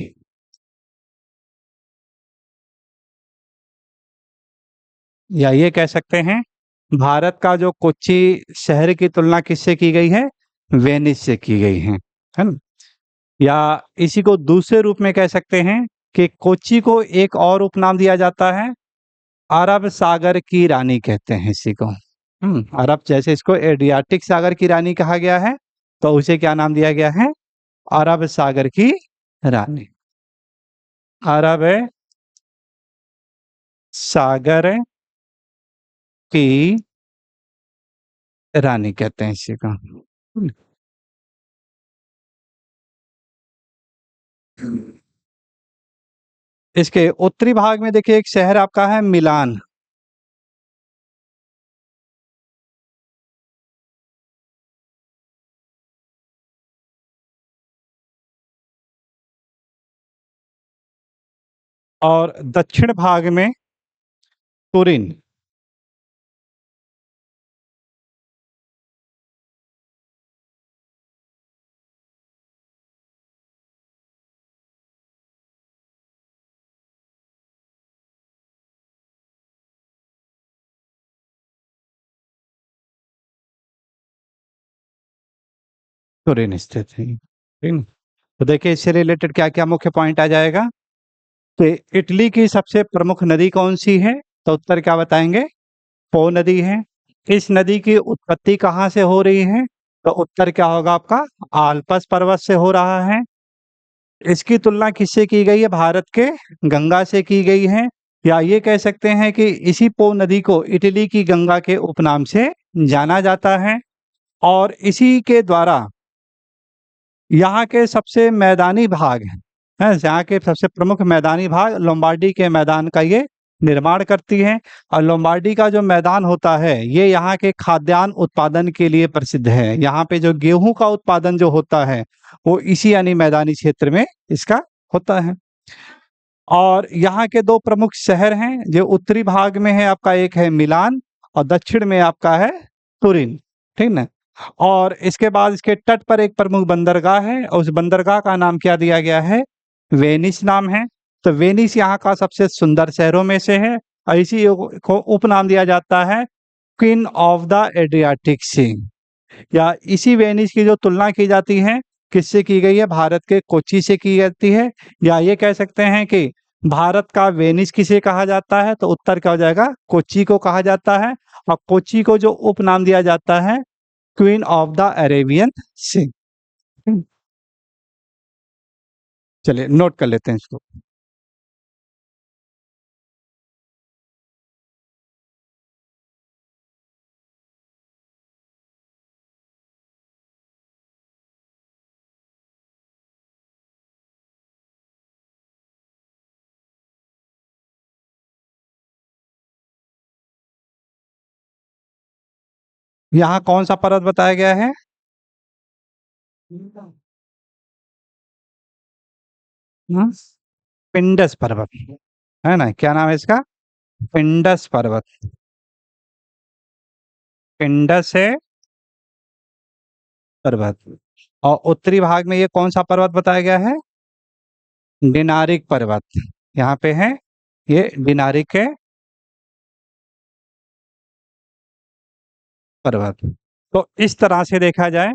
या ये कह सकते हैं भारत का जो कोच्चि शहर की तुलना किससे की गई है? वेनिस से की गई है ना? या इसी को दूसरे रूप में कह सकते हैं कि कोच्चि को एक और उपनाम दिया जाता है, अरब सागर की रानी कहते हैं इसी को। अरब, जैसे इसको एड्रियाटिक सागर की रानी कहा गया है, तो उसे क्या नाम दिया गया है? अरब सागर की रानी। अरब सागर की रानी कहते हैं इसी को। इसके उत्तरी भाग में देखिए एक शहर आपका है मिलान। और दक्षिण भाग में तुरिन। तुरिन स्थित है, ठीक है। तो देखिए इससे रिलेटेड क्या क्या मुख्य पॉइंट आ जाएगा? तो इटली की सबसे प्रमुख नदी कौन सी है? तो उत्तर क्या बताएंगे? पो नदी है। इस नदी की उत्पत्ति कहाँ से हो रही है? तो उत्तर क्या होगा आपका? आल्पस पर्वत से हो रहा है। इसकी तुलना किससे की गई है? भारत के गंगा से की गई है, या ये कह सकते हैं कि इसी पो नदी को इटली की गंगा के उपनाम से जाना जाता है। और इसी के द्वारा यहाँ के सबसे मैदानी भाग हैं, यहाँ के सबसे प्रमुख मैदानी भाग लोम्बार्डी के मैदान का ये निर्माण करती है। और लोम्बार्डी का जो मैदान होता है ये यहाँ के खाद्यान्न उत्पादन के लिए प्रसिद्ध है। यहाँ पे जो गेहूं का उत्पादन जो होता है वो इसी यानी मैदानी क्षेत्र में इसका होता है। और यहाँ के दो प्रमुख शहर हैं जो उत्तरी भाग में है आपका, एक है मिलान और दक्षिण में आपका है तुरिन, ठीक ना। और इसके बाद इसके तट पर एक प्रमुख बंदरगाह है और उस बंदरगाह का नाम क्या दिया गया है? वेनिस नाम है। तो वेनिस यहाँ का सबसे सुंदर शहरों में से है और इसी को उपनाम दिया जाता है क्वीन ऑफ द एड्रियाटिक सी। या इसी वेनिस की जो तुलना की जाती है किससे की गई है? भारत के कोच्चि से की जाती है। या ये कह सकते हैं कि भारत का वेनिस किसे कहा जाता है? तो उत्तर क्या हो जाएगा? कोच्चि को कहा जाता है। और कोच्चि को जो उपनाम दिया जाता है क्वीन ऑफ द अरेबियन सी। चलिए नोट कर लेते हैं इसको। यहाँ कौन सा पर्वत बताया गया है? हम्म, पिंडस पर्वत है ना। क्या नाम है इसका? पिंडस पर्वत। पिंडस है पर्वत। और उत्तरी भाग में ये कौन सा पर्वत बताया गया है? डिनारिक पर्वत। यहाँ पे है ये डिनारिक है पर्वत। तो इस तरह से देखा जाए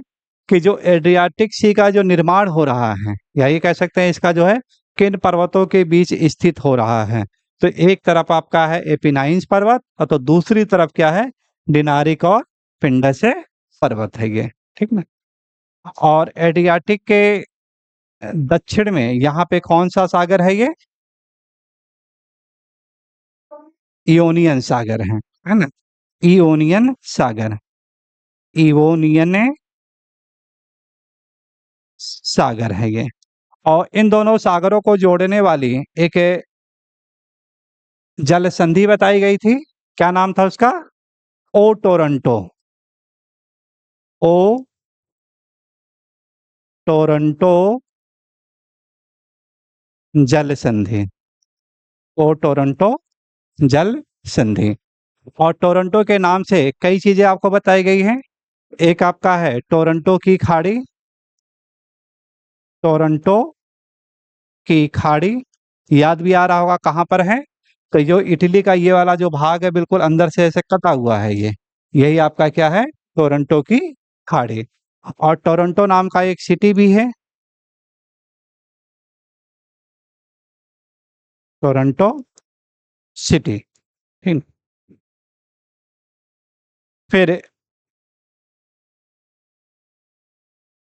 कि जो एड्रियाटिक सी का जो निर्माण हो रहा है, या ये कह सकते हैं इसका जो है किन पर्वतों के बीच स्थित हो रहा है? तो एक तरफ आपका है एपिनाइन्स पर्वत और तो दूसरी तरफ क्या है? डिनारिक और पिंडस पर्वत है ये, ठीक ना। और एड्रियाटिक के दक्षिण में यहाँ पे कौन सा सागर है ये? इयोनियन सागर है ना। इयोनियन सागर, इवोनियन सागर है ये। और इन दोनों सागरों को जोड़ने वाली एक जल संधि बताई गई थी। क्या नाम था उसका? ओ टोरंटो। ओ टोरंटो जल संधि। ओ टोरंटो जल संधि। और टोरंटो के नाम से कई चीजें आपको बताई गई हैं। एक आपका है टोरंटो की खाड़ी। टोरंटो की खाड़ी याद भी आ रहा होगा कहाँ पर है? तो जो इटली का ये वाला जो भाग है बिल्कुल अंदर से ऐसे कटा हुआ है ये, यही आपका क्या है? टोरंटो की खाड़ी। और टोरंटो नाम का एक सिटी भी है, टोरंटो सिटी, ठीक। फिर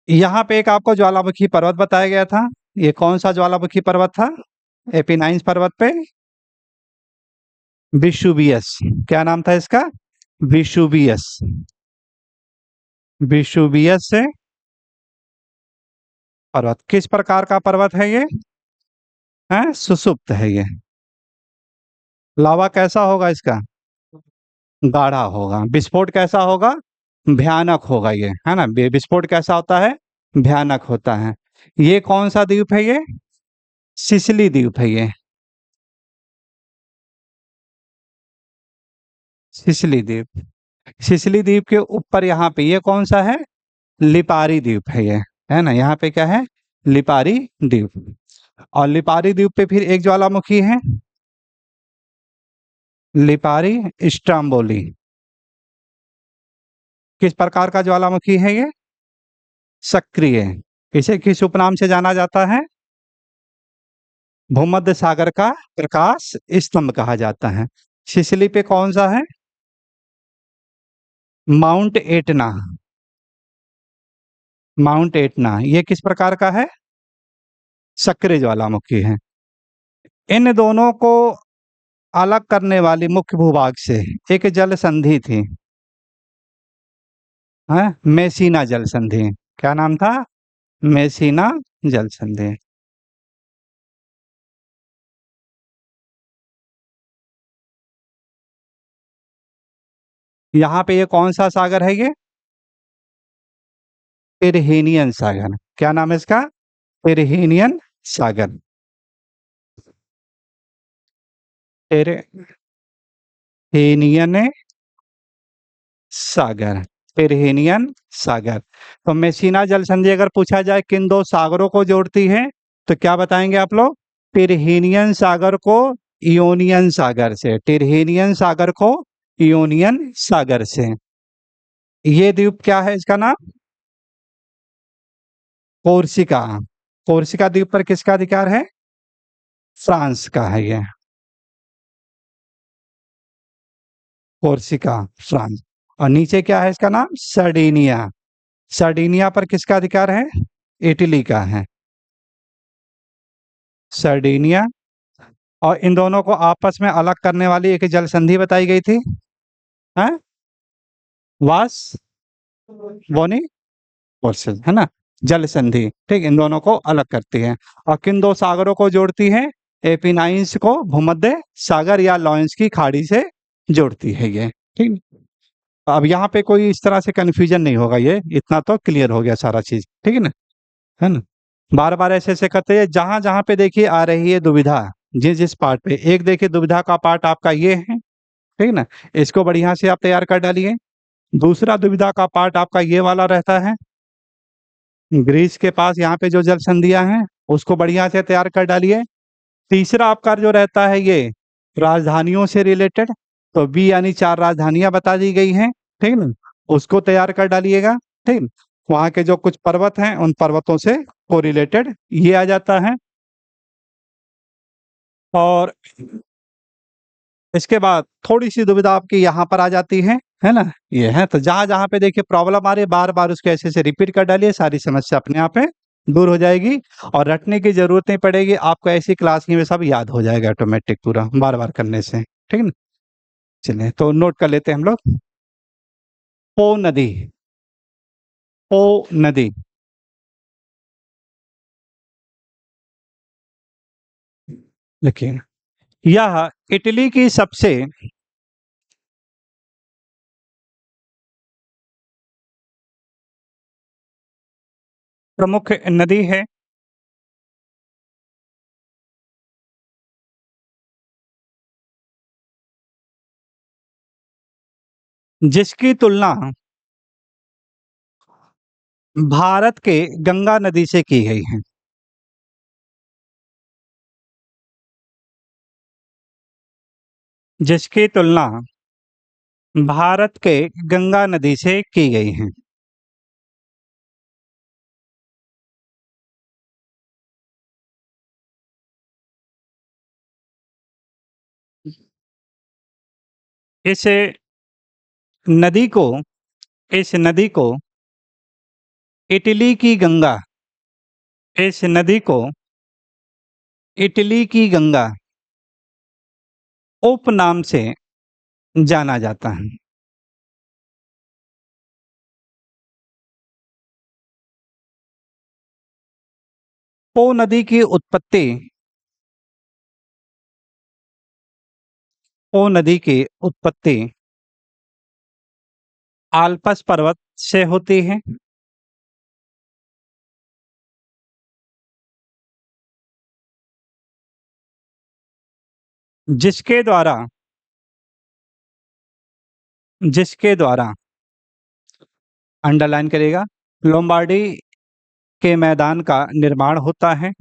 यहाँ पे एक आपको ज्वालामुखी पर्वत बताया गया था। ये कौन सा ज्वालामुखी पर्वत था? एपिनाइन्स पर्वत पे विशुवियस। क्या नाम था इसका? विशुवियस। विशुवियस से पर्वत किस प्रकार का पर्वत है ये? है सुसुप्त है ये। लावा कैसा होगा इसका? गाढ़ा होगा। विस्फोट कैसा होगा? भयानक होगा ये, है ना। विस्फोट कैसा होता है? भयानक होता है। ये कौन सा द्वीप है ये? सिसिली द्वीप है ये। सिसिली द्वीप। सिसिली द्वीप के ऊपर यहाँ पे ये कौन सा है? लिपारी द्वीप है ये, है ना। यहाँ पे क्या है? लिपारी द्वीप। और लिपारी द्वीप पे फिर एक ज्वालामुखी है, लिपारी स्ट्राम्बोली। किस प्रकार का ज्वालामुखी है ये? सक्रिय। इसे किस उपनाम से जाना जाता है? भूमध्य सागर का प्रकाश स्तंभ कहा जाता है। सिसिली पे कौन सा है? Mount Etna. माउंट एटना ये किस प्रकार का है? सक्रिय ज्वालामुखी है। इन दोनों को अलग करने वाली मुख्य भूभाग से एक जल संधि थी, है मेसीना जल संधि। क्या नाम था? मेसीना जल संधि। यहाँ पे ये कौन सा सागर है? ये टिरहेनियन सागर। क्या नाम है इसका? टिरहेनियन सागर। टिरहेनियन सागर। टिरहेनियन सागर। तो मेसीना जल संधि अगर पूछा जाए किन दो सागरों को जोड़ती है, तो क्या बताएंगे आप लोग? टिरहेनियन सागर को इयोनियन सागर से। टिरहेनियन सागर को इयोनियन सागर से। ये द्वीप क्या है इसका नाम? कोर्सिका। कोर्सिका द्वीप पर किसका अधिकार है? फ्रांस का है ये। Corsica, France. और नीचे क्या है इसका नाम? सर्डिनिया। सर्डिनिया पर किसका अधिकार है? इटली का है। सर्डिनिया। और इन दोनों को आपस में अलग करने वाली एक जल संधि बताई गई थी, है वास बोनी फोर्सेस, है ना? जल संधि, ठीक, इन दोनों को अलग करती है। और किन दो सागरों को जोड़ती है? एपिनाइंस को भूमध्य सागर या लॉरेंस की खाड़ी से जोड़ती है ये, ठीक। अब यहाँ पे कोई इस तरह से कंफ्यूजन नहीं होगा, ये इतना तो क्लियर हो गया सारा चीज, ठीक है ना? है ना? बार बार ऐसे ऐसे करते हैं, जहां जहां पे देखिए आ रही है दुविधा, जिस जिस पार्ट पे, एक देखिए दुविधा का पार्ट आपका ये है, ठीक है ना? इसको बढ़िया से आप तैयार कर डालिए। दूसरा दुविधा का पार्ट आपका ये वाला रहता है, ग्रीस के पास यहाँ पे जो जल संधियां हैं उसको बढ़िया से तैयार कर डालिए। तीसरा आपका जो रहता है ये राजधानियों से रिलेटेड, तो बी यानी 4 राजधानियां बता दी गई हैं, ठीक ना? उसको तैयार कर डालिएगा, ठीक। वहाँ के जो कुछ पर्वत हैं उन पर्वतों से को रिलेटेड ये आ जाता है। और इसके बाद थोड़ी सी दुविधा आपकी यहाँ पर आ जाती है ना? ये है, तो जहां जहां पे देखिए प्रॉब्लम आ रही है, बार बार उसको ऐसे से रिपीट कर डालिए, सारी समस्या अपने आप है दूर हो जाएगी। और रटने की जरूरत नहीं पड़ेगी आपको, ऐसी क्लास में सब याद हो जाएगा ऑटोमेटिक, पूरा बार बार करने से, ठीक है ना? चलिए तो नोट कर लेते हैं हम लोग। पो नदी। पो नदी। देखिए, यह इटली की सबसे प्रमुख नदी है, जिसकी तुलना भारत के गंगा नदी से की गई है। जिसकी तुलना भारत के गंगा नदी से की गई है। इस नदी को इस नदी को इटली की गंगा इस नदी को इटली की गंगा उपनाम से जाना जाता है। पो नदी की उत्पत्ति पो नदी की उत्पत्ति आल्पस पर्वत से होती है, जिसके द्वारा जिसके द्वारा अंडरलाइन करेगा, लोम्बार्डी के मैदान का निर्माण होता है।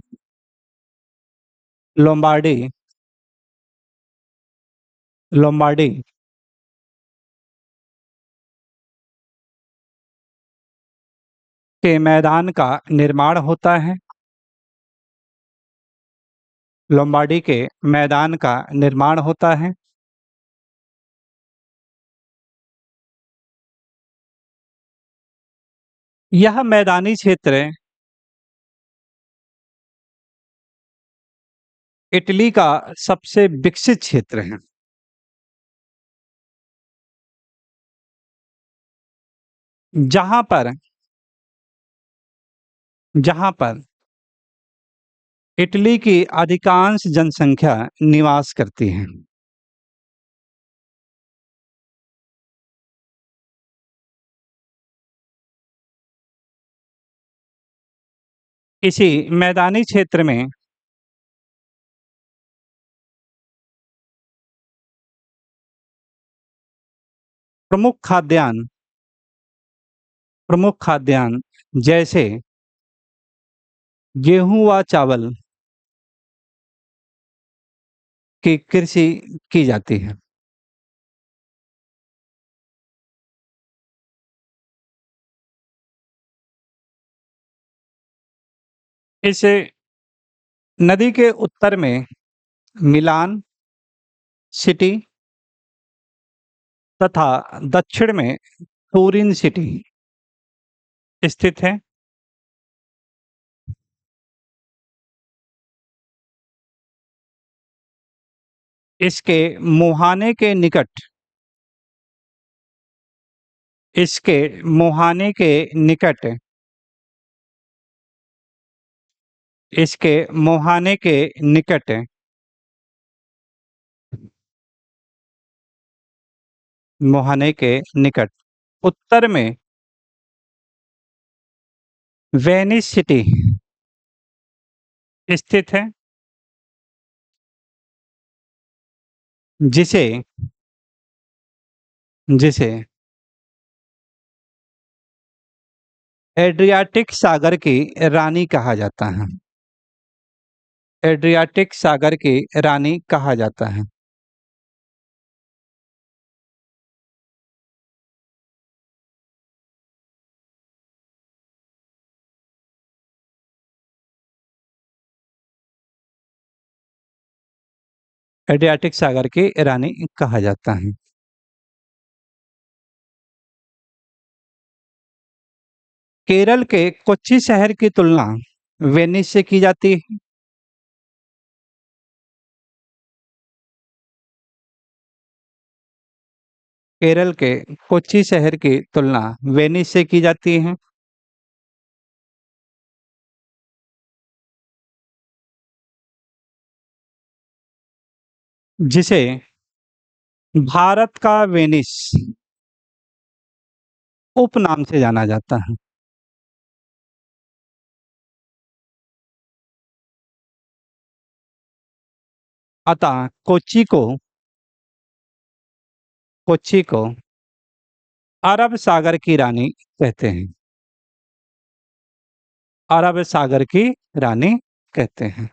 लोम्बार्डी लोम्बार्डी के मैदान का निर्माण होता है। लोम्बार्डी के मैदान का निर्माण होता है? यह मैदानी क्षेत्र इटली का सबसे विकसित क्षेत्र है। जहाँ पर जहाँ पर इटली की अधिकांश जनसंख्या निवास करती है। इसी मैदानी क्षेत्र में प्रमुख खाद्यान्न प्रमुख खाद्यान्न जैसे गेहूं व चावल की कृषि की जाती है। इस नदी के उत्तर में मिलान सिटी तथा दक्षिण में टूरिन सिटी स्थित है। इसके मुहाने के निकट इसके मुहाने के निकट इसके मुहाने के निकट मुहाने के निकट उत्तर में वेनिस सिटी स्थित है, जिसे जिसे एड्रियाटिक सागर की रानी कहा जाता है। एड्रियाटिक सागर की रानी कहा जाता है। एड्रियाटिक सागर की रानी कहा जाता है। केरल के कोच्चि शहर की तुलना वेनिस से की जाती है। केरल के कोच्चि शहर की तुलना वेनिस से की जाती है। जिसे भारत का वेनिस उपनाम से जाना जाता है। अतः कोच्चि को अरब सागर की रानी कहते हैं। अरब सागर की रानी कहते हैं।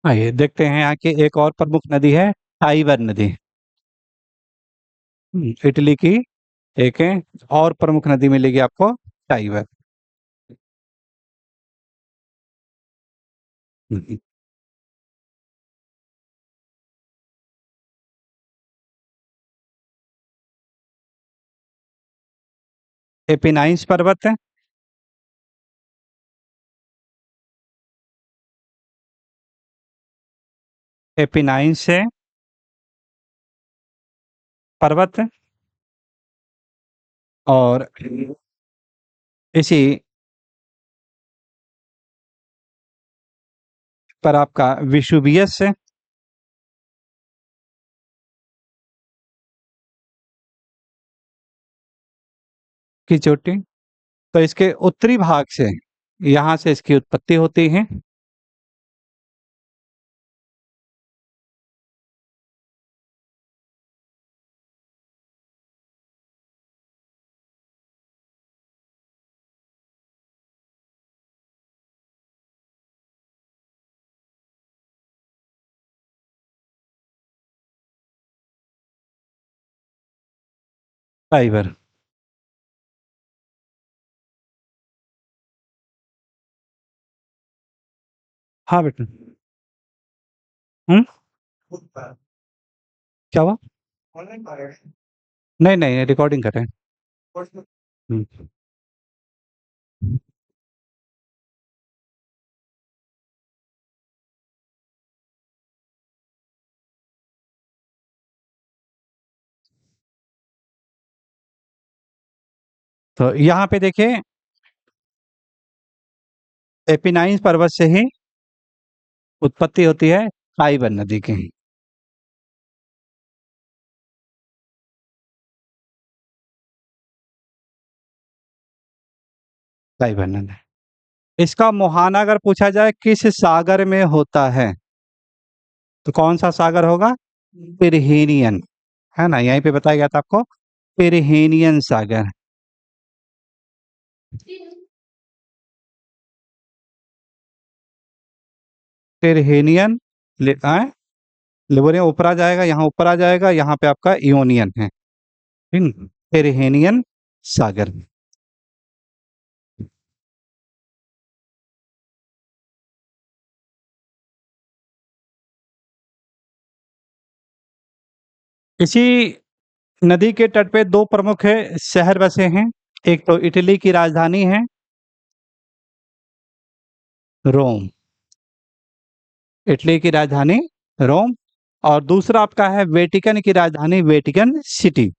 आइए देखते हैं यहाँ की एक और प्रमुख नदी है टाइबर नदी। इटली की एक और प्रमुख नदी मिलेगी आपको टाइबर। एपिनाइन्स पर्वत है। एपिनाइन्स है पर्वत है। और इसी पर आपका विशुवियस की चोटी। तो इसके उत्तरी भाग से यहाँ से इसकी उत्पत्ति होती है। फाइबर। हाँ बेटा। हम्म। क्या हुआ? नहीं नहीं, रिकॉर्डिंग कर रहे हैं। हम्म। तो यहाँ पे देखिए, एपिनाइन पर्वत से ही उत्पत्ति होती है फाइबर नदी की। फाइबर नदी। इसका मुहाना अगर पूछा जाए किस सागर में होता है, तो कौन सा सागर होगा? पिरहीनियन। है ना, यहीं पे बताया गया था आपको, पिरहीनियन सागर। पिरहीनियन। लिबोरियम ऊपर आ जाएगा, यहाँ ऊपर आ जाएगा, यहाँ पे आपका इयोनियन है। ठीक। पिरहीनियन सागर। इसी नदी के तट पे दो प्रमुख शहर बसे हैं। एक तो इटली की राजधानी है रोम। इटली की राजधानी रोम। और दूसरा आपका है वेटिकन की राजधानी वेटिकन सिटी।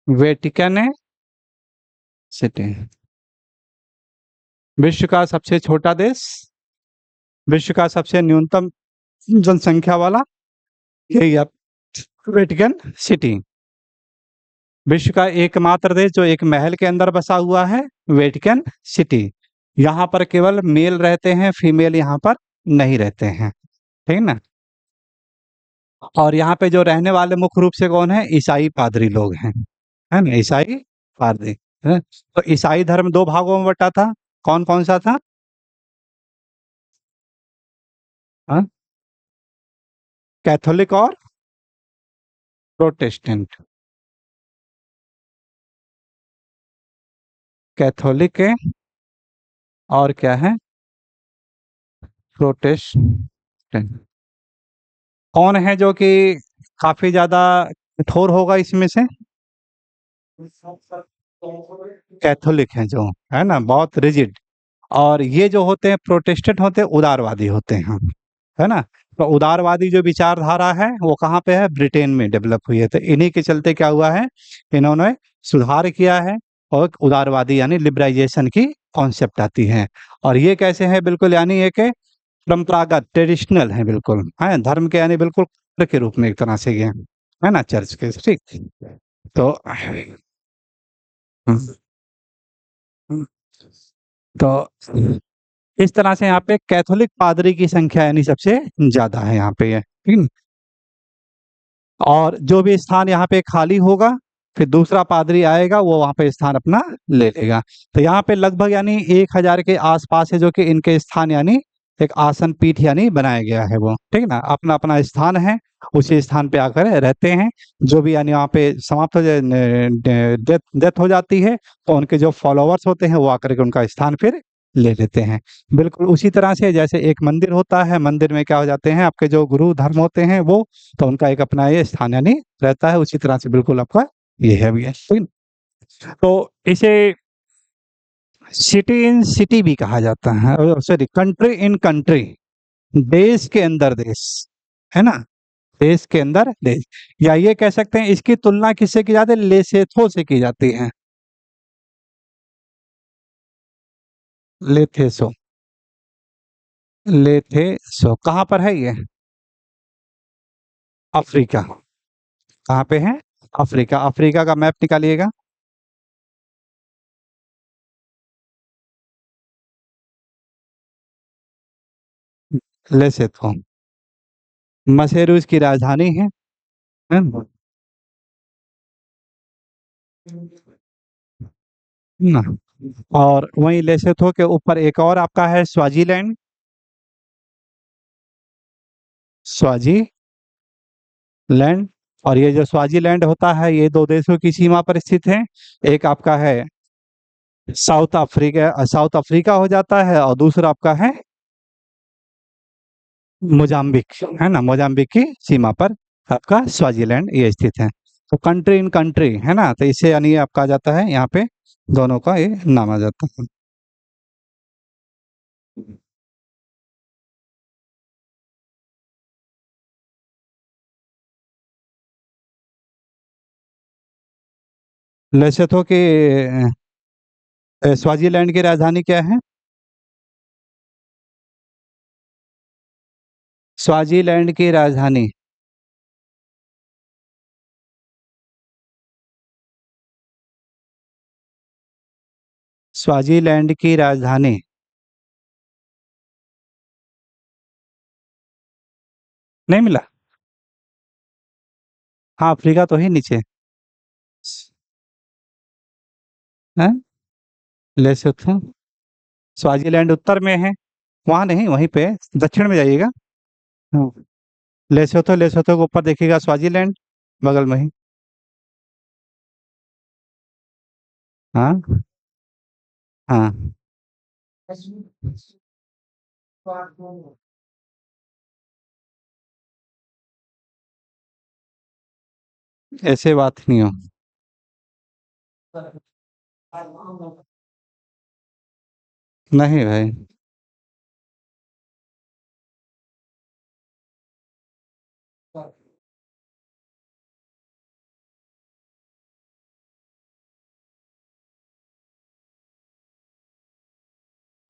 Vatican city. विश्व का सबसे छोटा देश, विश्व का सबसे न्यूनतम जनसंख्या वाला, यही आप, वेटिकन सिटी। विश्व का एकमात्र देश जो एक महल के अंदर बसा हुआ है, वेटिकन सिटी। यहाँ पर केवल मेल रहते हैं, फीमेल यहाँ पर नहीं रहते हैं। ठीक ना। और यहाँ पे जो रहने वाले मुख्य रूप से कौन है? ईसाई पादरी लोग हैं। है ना, ईसाई पादरी है। तो ईसाई धर्म दो भागों में बटा था। कौन कौन सा था? हाँ? कैथोलिक और प्रोटेस्टेंट। कैथोलिक है और क्या है? प्रोटेस्टेंट। कौन है जो कि काफी ज्यादा कठोर होगा इसमें से? कैथोलिक हैं जो, है ना, बहुत रिजिड। और ये जो होते हैं प्रोटेस्टेंट होते हैं उदारवादी होते हैं। है ना। तो उदारवादी जो विचारधारा है वो कहाँ पे है? ब्रिटेन में डेवलप हुई है। तो इन्हीं के चलते क्या हुआ है, इन्होंने सुधार किया है। और उदारवादी यानी लिबराइजेशन की कॉन्सेप्ट आती है। और ये कैसे है? बिल्कुल यानी एक परंपरागत ट्रेडिशनल है, बिल्कुल है धर्म के, यानी बिल्कुल के रूप में एक तरह से ये है ना, चर्च के। ठीक। तो हम्म, हम्म, तो इस तरह से यहाँ पे कैथोलिक पादरी की संख्या यानी सबसे ज्यादा है यहाँ पे ये। ठीक। और जो भी स्थान यहाँ पे खाली होगा, फिर दूसरा पादरी आएगा, वो वहाँ पे स्थान अपना ले लेगा। तो यहाँ पे लगभग यानी 1,000 के आसपास है जो कि इनके स्थान यानी एक आसन पीठ यानी बनाया गया है वो। ठीक ना, अपना अपना स्थान है, उसी स्थान पे आकर रहते हैं। जो भी यानी वहाँ पे समाप्त हो जाए, डेथ डेथ हो जाती है, तो उनके जो फॉलोअर्स होते हैं वो आकर के उनका स्थान फिर ले लेते हैं। बिल्कुल उसी तरह से जैसे एक मंदिर होता है, मंदिर में क्या हो जाते हैं आपके जो गुरु धर्म होते हैं वो, तो उनका एक अपना ये स्थान यानी रहता है। उसी तरह से बिल्कुल आपका ये है भी है। ठीक। तो इसे सिटी इन सिटी भी कहा जाता है, सॉरी, कंट्री इन कंट्री, देश के अंदर देश। है ना, देश के अंदर देश। या ये कह सकते हैं इसकी तुलना किससे की जाती है? लेसेथो से की जाती है। लेथेसो। लेथेसो कहाँ पर है ये? अफ्रीका। कहाँ पे है? अफ्रीका। अफ्रीका का मैप निकालिएगा। लेसेथो। मसेरू इसकी राजधानी है ना? ना। और वहीं लेसेथो के ऊपर एक और आपका है स्वाजीलैंड। स्वाजी लैंड। और ये जो स्वाजीलैंड होता है ये दो देशों की सीमा पर स्थित है। एक आपका है साउथ अफ्रीका हो जाता है, और दूसरा आपका है मोजाम्बिक, है ना, मोजाम्बिक की सीमा पर आपका स्वाजीलैंड ये स्थित है। तो कंट्री इन कंट्री, है ना, तो इसे यानी आपका आ जाता है यहाँ पे दोनों का ये नाम आ जाता है। लेसोथो की स्वाजीलैंड की राजधानी क्या है? स्वाजीलैंड की राजधानी। स्वाजीलैंड की राजधानी नहीं मिला। हाँ, अफ्रीका तो ही नीचे है। लेसोथो, स्वाजीलैंड उत्तर में है। वहां नहीं, वहीं पे दक्षिण में जाइएगा। हाँ, लेसोथो, लेसोथो के ऊपर देखिएगा स्वाजीलैंड, बगल में ही। हाँ हाँ। ऐसे बात नहीं हो। नहीं भाई।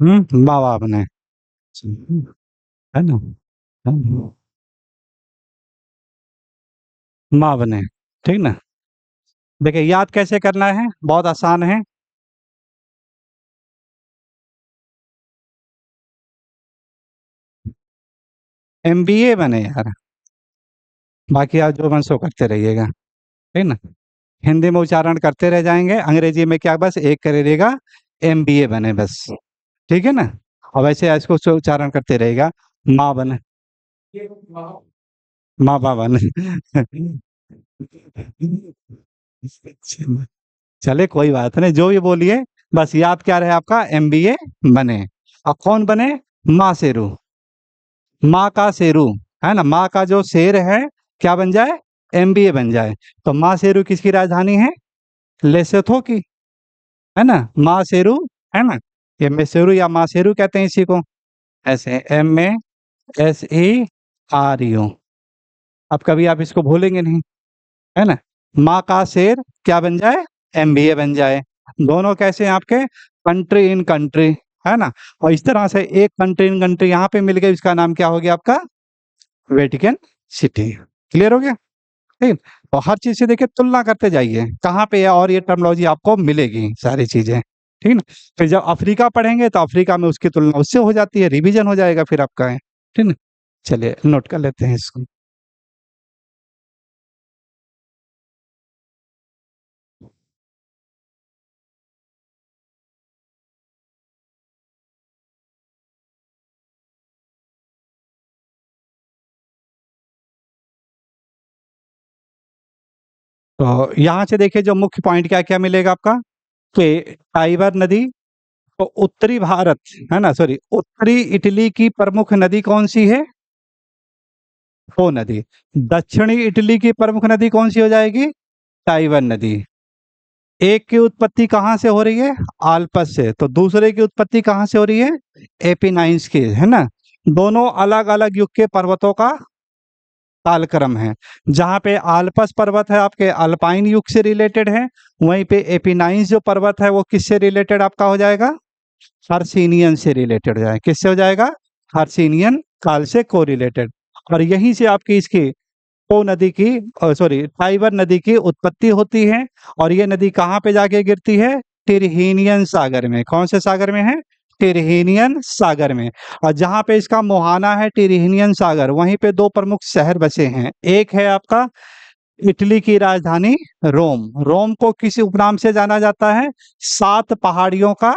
माँ बाप ने, है ना, हाँ, माँ बने, ठीक ना। देखिए याद कैसे करना है, बहुत आसान है। एमबीए बने यार, बाकी आप जो मन सो करते रहिएगा, ठीक ना। हिंदी में उच्चारण करते रह जाएंगे, अंग्रेजी में क्या, बस एक करिएगा, एमबीए बने बस, ठीक है ना। और वैसे इसको उच्चारण करते रहेगा, माँ बने, माँ बाप बने। चले कोई बात नहीं, जो भी बोलिए, बस याद क्या रहे आपका, एमबीए बने। अब कौन बने? माँ शेरू, माँ का शेरू, है ना, माँ का जो शेर है क्या बन जाए, एमबीए बन जाए। तो माँ शेरू किसकी राजधानी है? लेसोथो की, है ना, माँ शेरू, है ना। ये मेसेरू या मासेरू कहते हैं इसी को, ऐसे MESERU। अब कभी आप इसको भूलेंगे नहीं, है ना। माँ का शेर क्या बन जाए, एमबीए बन जाए। दोनों कैसे हैं आपके, कंट्री इन कंट्री, है ना। और इस तरह से एक कंट्री इन कंट्री यहाँ पे मिल गई, इसका नाम क्या हो गया आपका, वेटिकन सिटी। क्लियर हो गया? ठीक। तो हर चीज से देखिए तुलना करते जाइए, कहाँ पे है, और ये टर्मिनोलॉजी आपको मिलेगी सारी चीजें, ठीक ना। फिर जब अफ्रीका पढ़ेंगे तो अफ्रीका में उसकी तुलना उससे हो जाती है, रिवीजन हो जाएगा फिर आपका है, ठीक ना। चलिए नोट कर लेते हैं इसको। तो यहाँ से देखिए जो मुख्य पॉइंट क्या क्या मिलेगा आपका, कि टाइबर नदी, तो उत्तरी भारत, है ना, सॉरी, उत्तरी इटली की प्रमुख नदी कौन सी है? वो नदी। दक्षिणी इटली की प्रमुख नदी कौन सी हो जाएगी? टाइबर नदी। एक की उत्पत्ति कहाँ से हो रही है? आल्पस से। तो दूसरे की उत्पत्ति कहाँ से हो रही है? एपिनाइन्स की, है ना। दोनों अलग अलग युग के पर्वतों का कालक्रम है। जहाँ पे आल्पस पर्वत है आपके अल्पाइन युग से रिलेटेड है, वहीं पे एपिनाइन्स जो पर्वत है वो किससे रिलेटेड आपका हो जाएगा? हर्षिनियन से रिलेटेड हो जाएगा। किससे हो जाएगा? हर्षिनियन काल से को रिलेटेड। और यहीं से आपकी इसकी पो नदी की, सॉरी, टाइबर नदी की उत्पत्ति होती है। और ये नदी कहाँ पे जाके गिरती है? टिरहिनियन सागर में। कौन से सागर में है? टिरहिनियन सागर में। और जहाँ पे इसका मुहाना है टिरहिनियन सागर, वहीं पे दो प्रमुख शहर बसे हैं। एक है आपका इटली की राजधानी रोम। रोम को किस उपनाम से जाना जाता है? सात पहाड़ियों का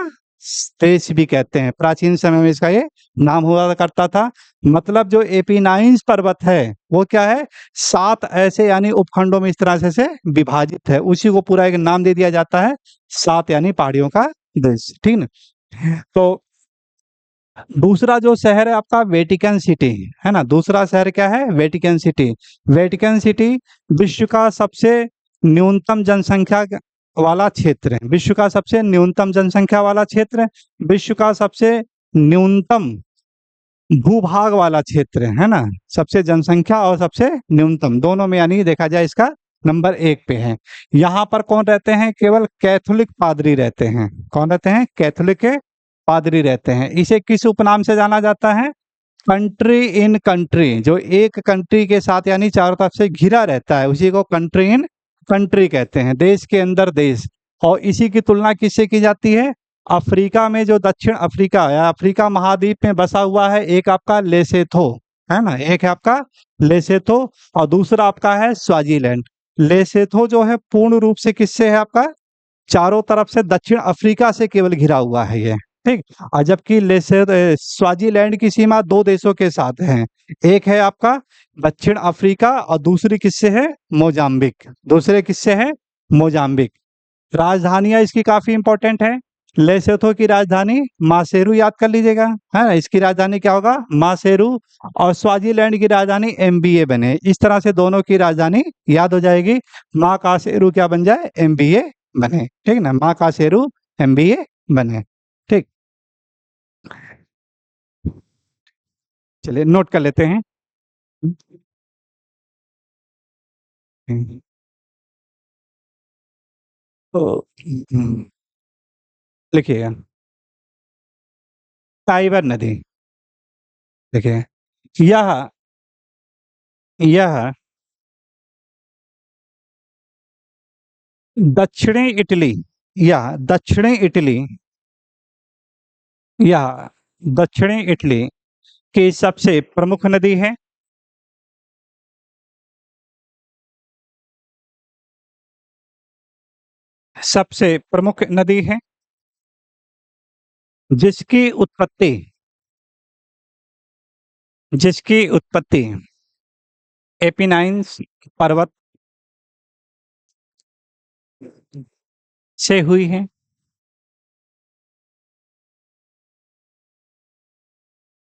देश भी कहते हैं, प्राचीन समय में इसका ये नाम हुआ करता था। मतलब जो एपिनाइन्स पर्वत है, वो क्या है? 7 ऐसे यानी उपखंडों में इस तरह से विभाजित है। उसी को पूरा एक नाम दे दिया जाता है 7 यानी पहाड़ियों का देश, ठीक ना? तो दूसरा जो शहर है आपका वेटिकन सिटी, है ना? दूसरा शहर क्या है? Vatican city. वेटिकन सिटी विश्व का सबसे न्यूनतम जनसंख्या वाला क्षेत्र है। विश्व का सबसे न्यूनतम जनसंख्या वाला क्षेत्र है। विश्व का सबसे न्यूनतम भूभाग वाला क्षेत्र है ना? सबसे जनसंख्या और सबसे न्यूनतम दोनों में यानी देखा जाए इसका नंबर 1 पे है। यहाँ पर कौन रहते हैं? केवल कैथोलिक पादरी रहते हैं। कौन रहते हैं? कैथोलिक के पादरी रहते हैं। इसे किस उपनाम से जाना जाता है? Country in country. जो एक कंट्री के साथ यानी चारों तरफ से घिरा रहता है, उसी को कंट्री इन कंट्री कहते हैं, देश के अंदर देश। और इसी की तुलना किससे की जाती है? अफ्रीका में जो दक्षिण अफ्रीका या अफ्रीका महाद्वीप में बसा हुआ है, एक आपका लेसेथो, है ना? एक है आपका लेसेथो और दूसरा आपका है स्वाजीलैंड। लेसेथो जो है पूर्ण रूप से किससे है आपका? चारों तरफ से दक्षिण अफ्रीका से केवल घिरा हुआ है ये, ठीक। और जबकि स्वाजीलैंड की सीमा 2 देशों के साथ है। एक है आपका दक्षिण अफ्रीका और दूसरी किससे है? मोजाम्बिक। दूसरे किससे है? मोजाम्बिक। राजधानियां इसकी काफी इंपॉर्टेंट है। लेसोथो की राजधानी मासेरू याद कर लीजिएगा, है ना? इसकी राजधानी क्या होगा? मासेरू। और स्वाजीलैंड की राजधानी एमबीए बने। इस तरह से दोनों की राजधानी याद हो जाएगी। माँ कासेरू क्या बन जाए? एमबीए बने, ठीक ना? माँ कासेरू एमबीए बने, ठीक। चलिए नोट कर लेते हैं। तो लिखिएगा टाइबर नदी। देखिए यह यह दक्षिणी इटली यह दक्षिणी इटली यह दक्षिणी इटली की सबसे प्रमुख नदी है। सबसे प्रमुख नदी है जिसकी उत्पत्ति जिसकी उत्पत्ति एपिनाइन्स पर्वत से हुई है।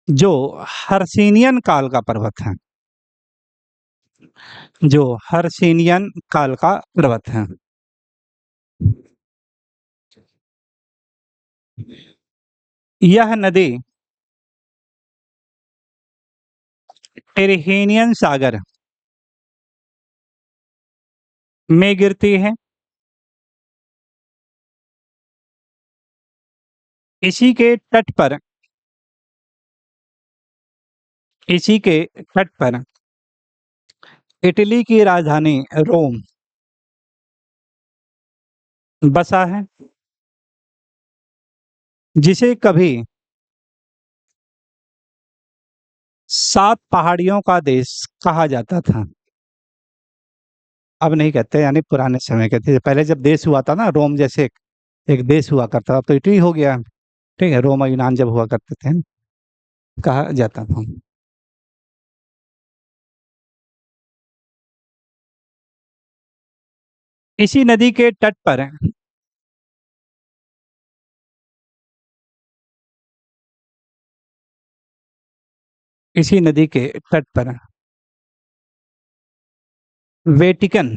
जो हर्षिनियन काल का पर्वत है। जो हर्षिनियन काल का पर्वत है। यह नदी टिरहेनियन सागर में गिरती है। इसी के तट पर इसी के तट पर इटली की राजधानी रोम बसा है, जिसे कभी 7 पहाड़ियों का देश कहा जाता था। अब नहीं कहते, यानी पुराने समय कहते थे। पहले जब देश हुआ था ना, रोम जैसे एक देश हुआ करता था, अब तो इटली हो गया, ठीक है। रोम और यूनान जब हुआ करते थे कहा जाता था। इसी नदी के तट पर इसी नदी के तट पर वेटिकन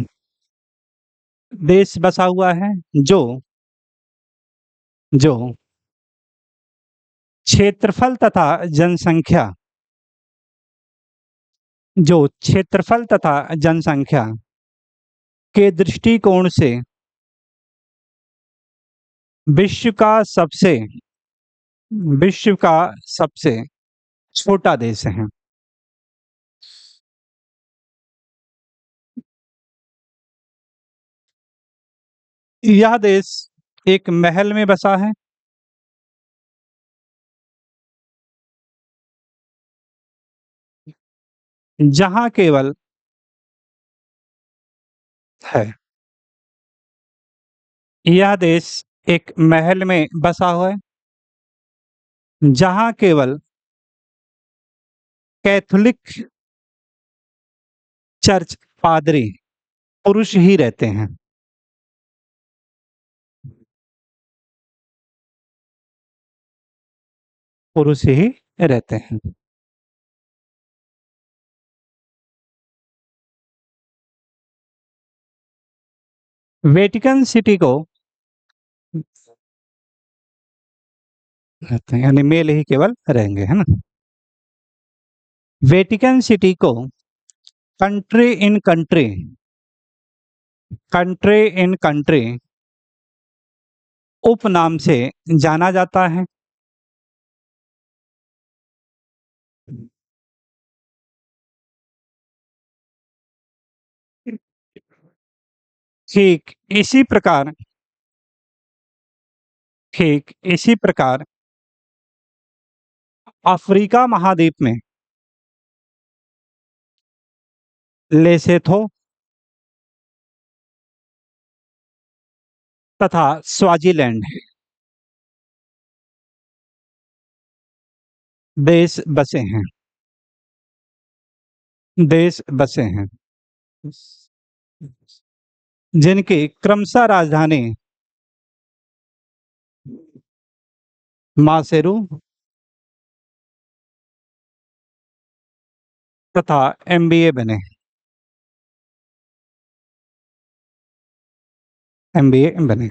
देश बसा हुआ है। जो जो क्षेत्रफल तथा जनसंख्या जो क्षेत्रफल तथा जनसंख्या के दृष्टिकोण से विश्व का सबसे विश्व का सबसे छोटा देश है। यह देश एक महल में बसा है, जहां केवल है यह देश एक महल में बसा हुआ है, जहां केवल कैथोलिक चर्च पादरी पुरुष ही रहते हैं। पुरुष ही रहते हैं। वेटिकन सिटी को रहते हैं, यानी मेल ही केवल रहेंगे, है ना? वेटिकन सिटी को country in country, country in country उपनाम से जाना जाता है। ठीक इसी प्रकार, ठीक इसी प्रकार अफ्रीका महाद्वीप में लेसेथो तथा स्वाजीलैंड देश बसे हैं, देश बसे हैं, जिनकी क्रमशः राजधानी मासेरू तथा एमबीए बने, एमबीए बने,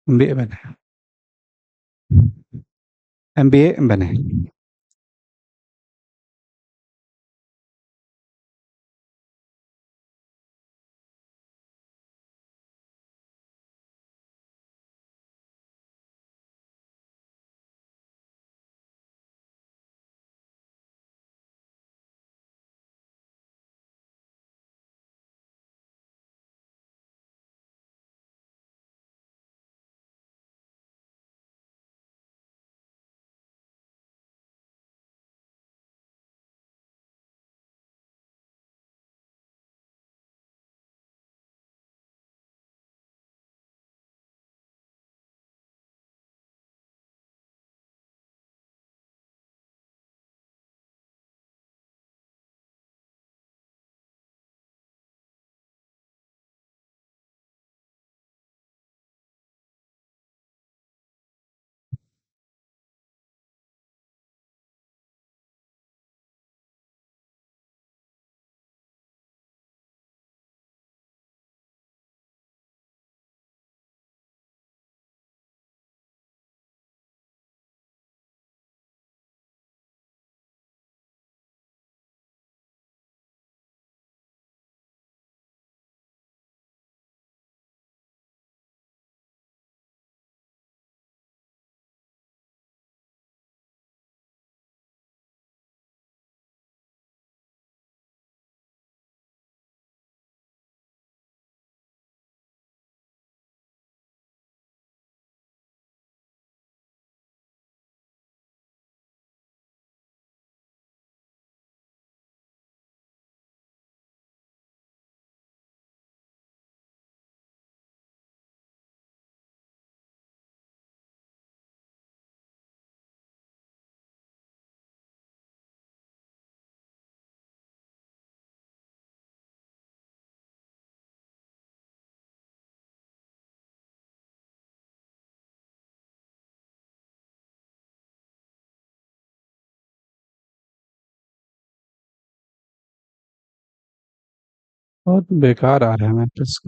एमबीए बने, एमबीए बने। बहुत बेकार आ रहा है मैट्रिक्स।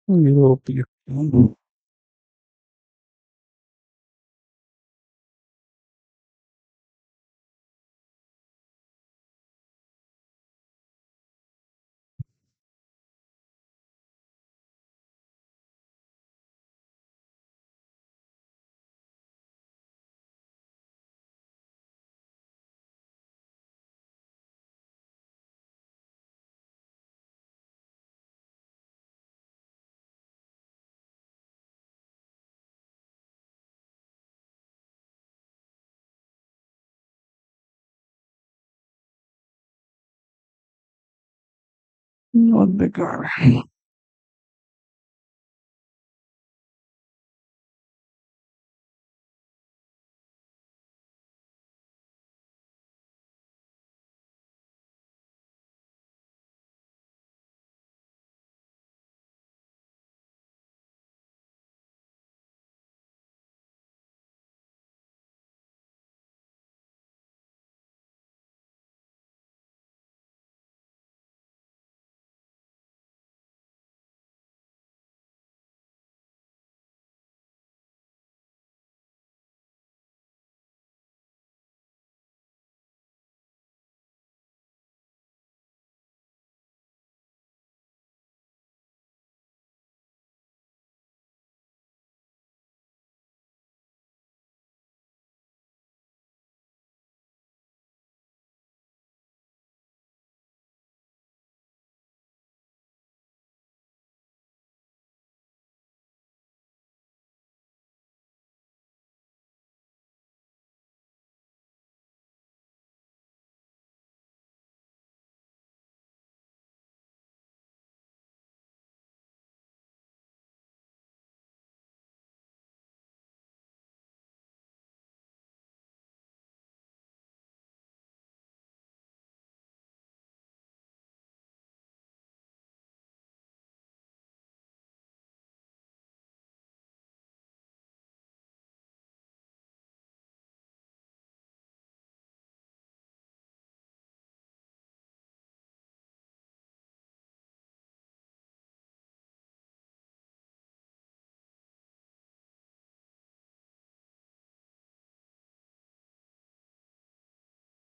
यूरोपीय बहुत बेकार है।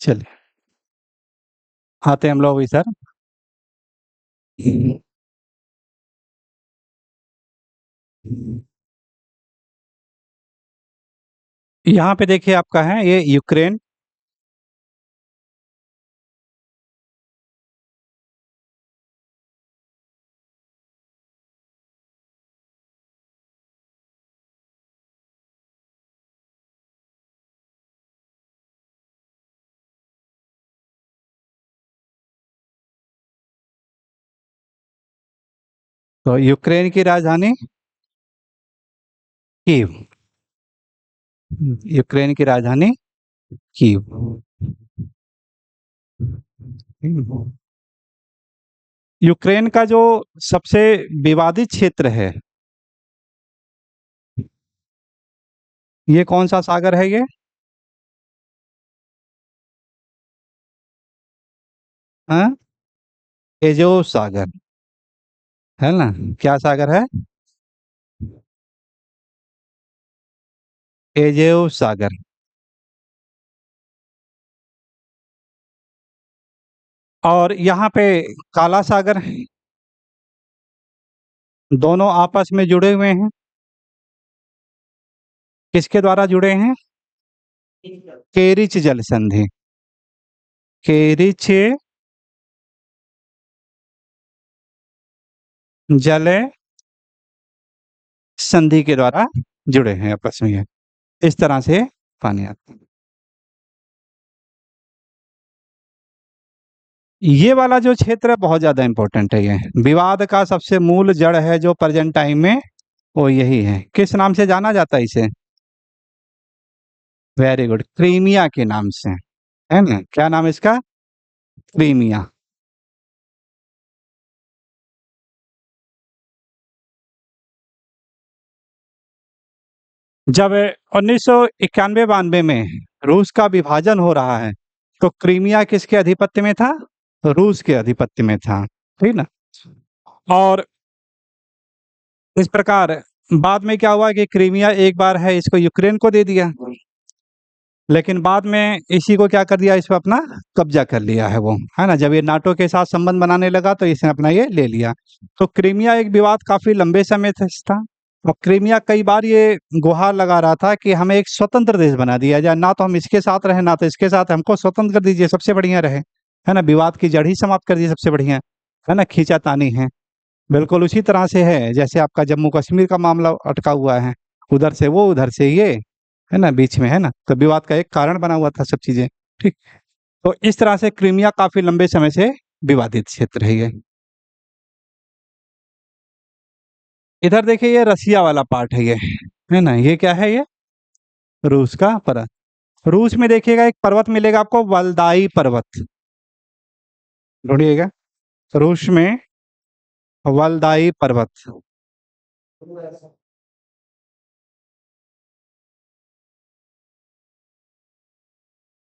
चलिए, आते हैं हम लोग भी सर। यहाँ पे देखिए आपका है ये यूक्रेन। तो यूक्रेन की राजधानी कीव। यूक्रेन की राजधानी कीव। यूक्रेन का जो सबसे विवादित क्षेत्र है, ये कौन सा सागर है ये? हाँ, एजोव सागर है ना? क्या सागर है? एजेव सागर। और यहाँ पे काला सागर है। दोनों आपस में जुड़े हुए हैं। किसके द्वारा जुड़े हैं? केरिच जल संधि। केरिच जल संधि के द्वारा जुड़े हैं आपस में ये। इस तरह से पानी आता है। ये वाला जो क्षेत्र है बहुत ज्यादा इंपॉर्टेंट है। ये विवाद का सबसे मूल जड़ है जो प्रेजेंट टाइम में, वो यही है। किस नाम से जाना जाता है इसे? वेरी गुड, क्रीमिया के नाम से। है ना? क्या नाम है इसका? क्रीमिया। जब 1991-92 में रूस का विभाजन हो रहा है, तो क्रीमिया किसके अधिपत्य में था? रूस के अधिपत्य में था। ठीक ना? और इस प्रकार बाद में क्या हुआ कि क्रीमिया एक बार है इसको यूक्रेन को दे दिया, लेकिन बाद में इसी को क्या कर दिया, इस पर अपना कब्जा कर लिया है वो। है ना? जब ये नाटो के साथ संबंध बनाने लगा तो इसने अपना ये ले लिया। तो क्रीमिया एक विवाद काफी लंबे समय से था। और क्रीमिया कई बार ये गुहार लगा रहा था कि हमें एक स्वतंत्र देश बना दिया जाए, ना तो हम इसके साथ रहे ना तो इसके साथ, हमको स्वतंत्र कर दीजिए, सबसे बढ़िया रहे। है ना? विवाद की जड़ ही समाप्त कर दी, सबसे बढ़िया। है ना? खींचातानी है। बिल्कुल उसी तरह से है जैसे आपका जम्मू कश्मीर का मामला अटका हुआ है। उधर से वो, उधर से ये। है ना? बीच में, है ना, तो विवाद का एक कारण बना हुआ था सब चीजें। ठीक। तो इस तरह से क्रीमिया काफी लंबे समय से विवादित क्षेत्र है ये। इधर देखिए ये रसिया वाला पार्ट है ये, है ना? ये क्या है ये? रूस का पर्वत। रूस में देखिएगा एक पर्वत मिलेगा आपको वल्दाई पर्वत, ढूँढिएगा। रूस में वल्दाई पर्वत।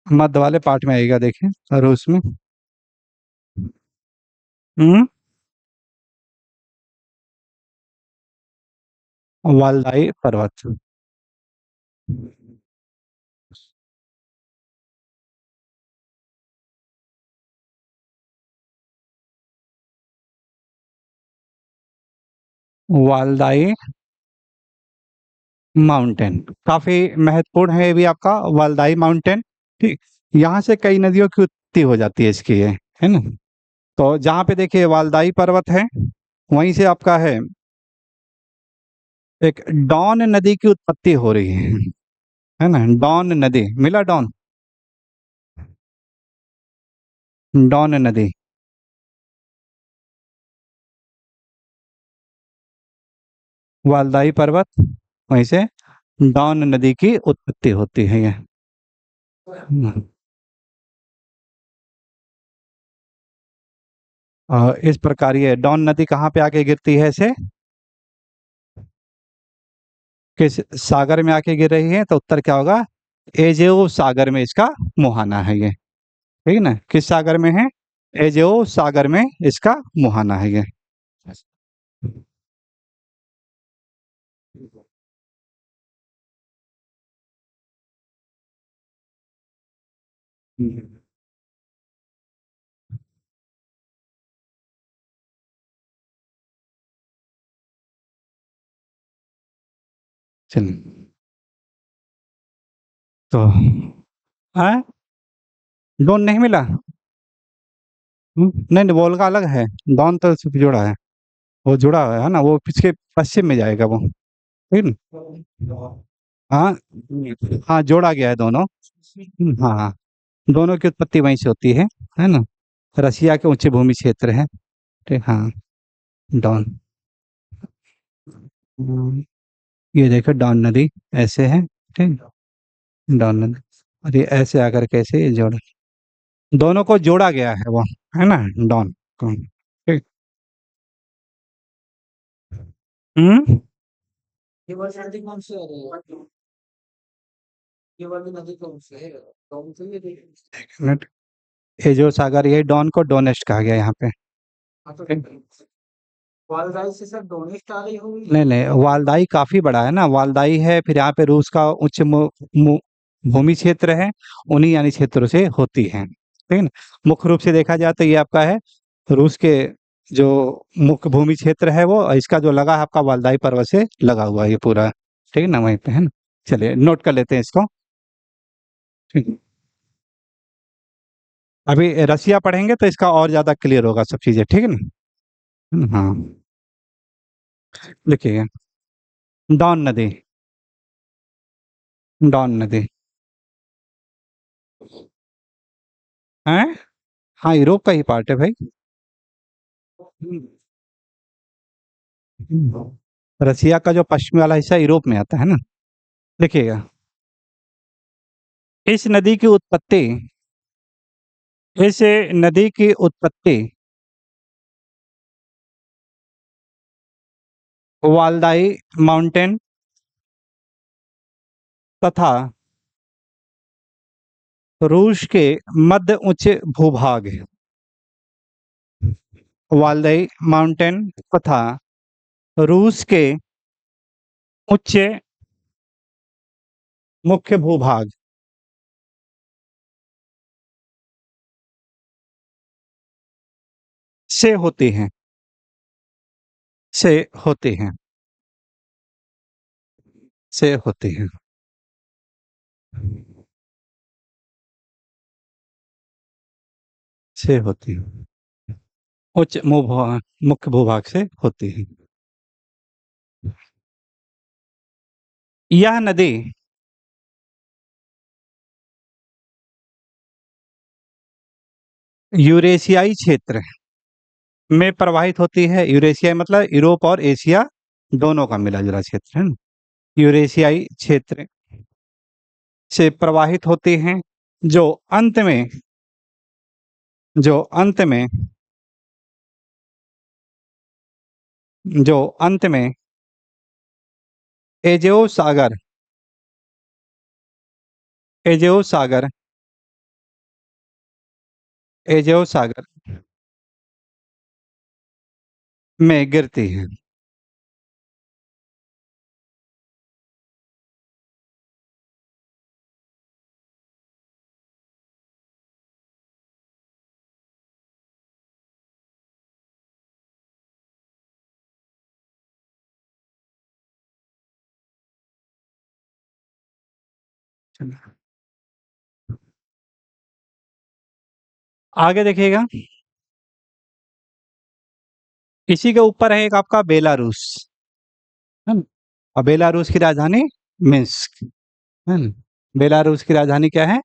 मध्य वाले पार्ट में आएगा देखिए रूस में। हुँ, वल्दाई पर्वत। वालदाई माउंटेन काफ़ी महत्वपूर्ण है ये भी आपका वालदाई माउंटेन, ठीक? यहाँ से कई नदियों की उत्पत्ति हो जाती है इसकी ये, है ना? तो जहाँ पे देखिए वालदाई पर्वत है, वहीं से आपका एक डॉन नदी की उत्पत्ति हो रही है ना? डॉन नदी, मिला डॉन? डॉन नदी, वालदाई पर्वत, वहीं से डॉन नदी की उत्पत्ति होती है ये। हुँ, इस प्रकार ये डॉन नदी कहाँ पे आके गिरती है इसे? किस सागर में आके गिर रही है? तो उत्तर क्या होगा? एजेओ सागर में इसका मुहाना है ये, ठीक है ना? किस सागर में है? एजेओ सागर में इसका मुहाना है ये। हुँ, चलिए तो हैं? डॉन नहीं मिला? नहीं, नहीं वोल्गा अलग है, डॉन तो सिर्फ़ जुड़ा है, वो जुड़ा हुआ है ना, वो इसके पश्चिम में जाएगा वो, ठीक ना? हाँ, हाँ जोड़ा गया है दोनों। हाँ, हाँ, दोनों की उत्पत्ति वहीं से होती है ना? रसिया के उच्च भूमि क्षेत्र है, ठीक हाँ, डॉन। ये देखो डॉन नदी ऐसे है, ठीक? डॉन नदी और ये ऐसे आकर कैसे ये जोड़ा, दोनों को जोड़ा गया है वो, है ना? डॉन को, ठीक। हुँ? ये वाली नदी कौन सी आ रही है? ये वाली नदी कौन सी है? कौन सी है? 1 मिनट, ये जो सागर ये डॉन को डोनेस्ट कहा गया यहाँ पे, हाँ तो ठीक। वालदाई से सर डोनेस्ट आ रही होगी। नहीं, नहीं वालदाई काफ़ी बड़ा है ना, वालदाई है फिर यहाँ पे रूस का उच्च मु भूमि क्षेत्र है, उन्हीं यानी क्षेत्रों से होती है, ठीक है ना? मुख्य रूप से देखा जाए तो ये आपका है रूस के जो मुख्य भूमि क्षेत्र है वो, और इसका जो लगा है आपका वालदाई पर्वत से लगा हुआ है ये पूरा, ठीक है ना? वहीं पे है ना? चलिए नोट कर लेते हैं इसको, ठीक है। अभी रसिया पढ़ेंगे तो इसका और ज़्यादा क्लियर होगा सब चीज़ें, ठीक है ना? हाँ, लिखिए डॉन नदी, डॉन नदी, हैं? हाँ, यूरोप का ही पार्ट है भाई। रसिया का जो पश्चिमी वाला हिस्सा यूरोप में आता है ना? देखिएगा, इस नदी की उत्पत्ति इस नदी की उत्पत्ति वालदाई माउंटेन तथा रूस के मध्य उच्च भूभाग, वालदाई माउंटेन तथा रूस के उच्च मुख्य भूभाग से होती हैं, से होती हैं, से होती हैं, से होती हैं। उच्च मुख्य भूभाग से होती हैं। यह नदी यूरेशियाई क्षेत्र में प्रवाहित होती है। यूरेशिया मतलब यूरोप और एशिया दोनों का मिला-जुला क्षेत्र है ना। यूरेशियाई क्षेत्र से प्रवाहित होते हैं, जो अंत में जो अंत में जो अंत में एजेओ सागर एजेओ सागर एजेओ सागर में गिरती हैं। आगे देखिएगा, इसी के ऊपर है एक आपका बेलारूस, है ना? और बेलारूस की राजधानी मिन्स्क, है ना? बेलारूस की राजधानी क्या है?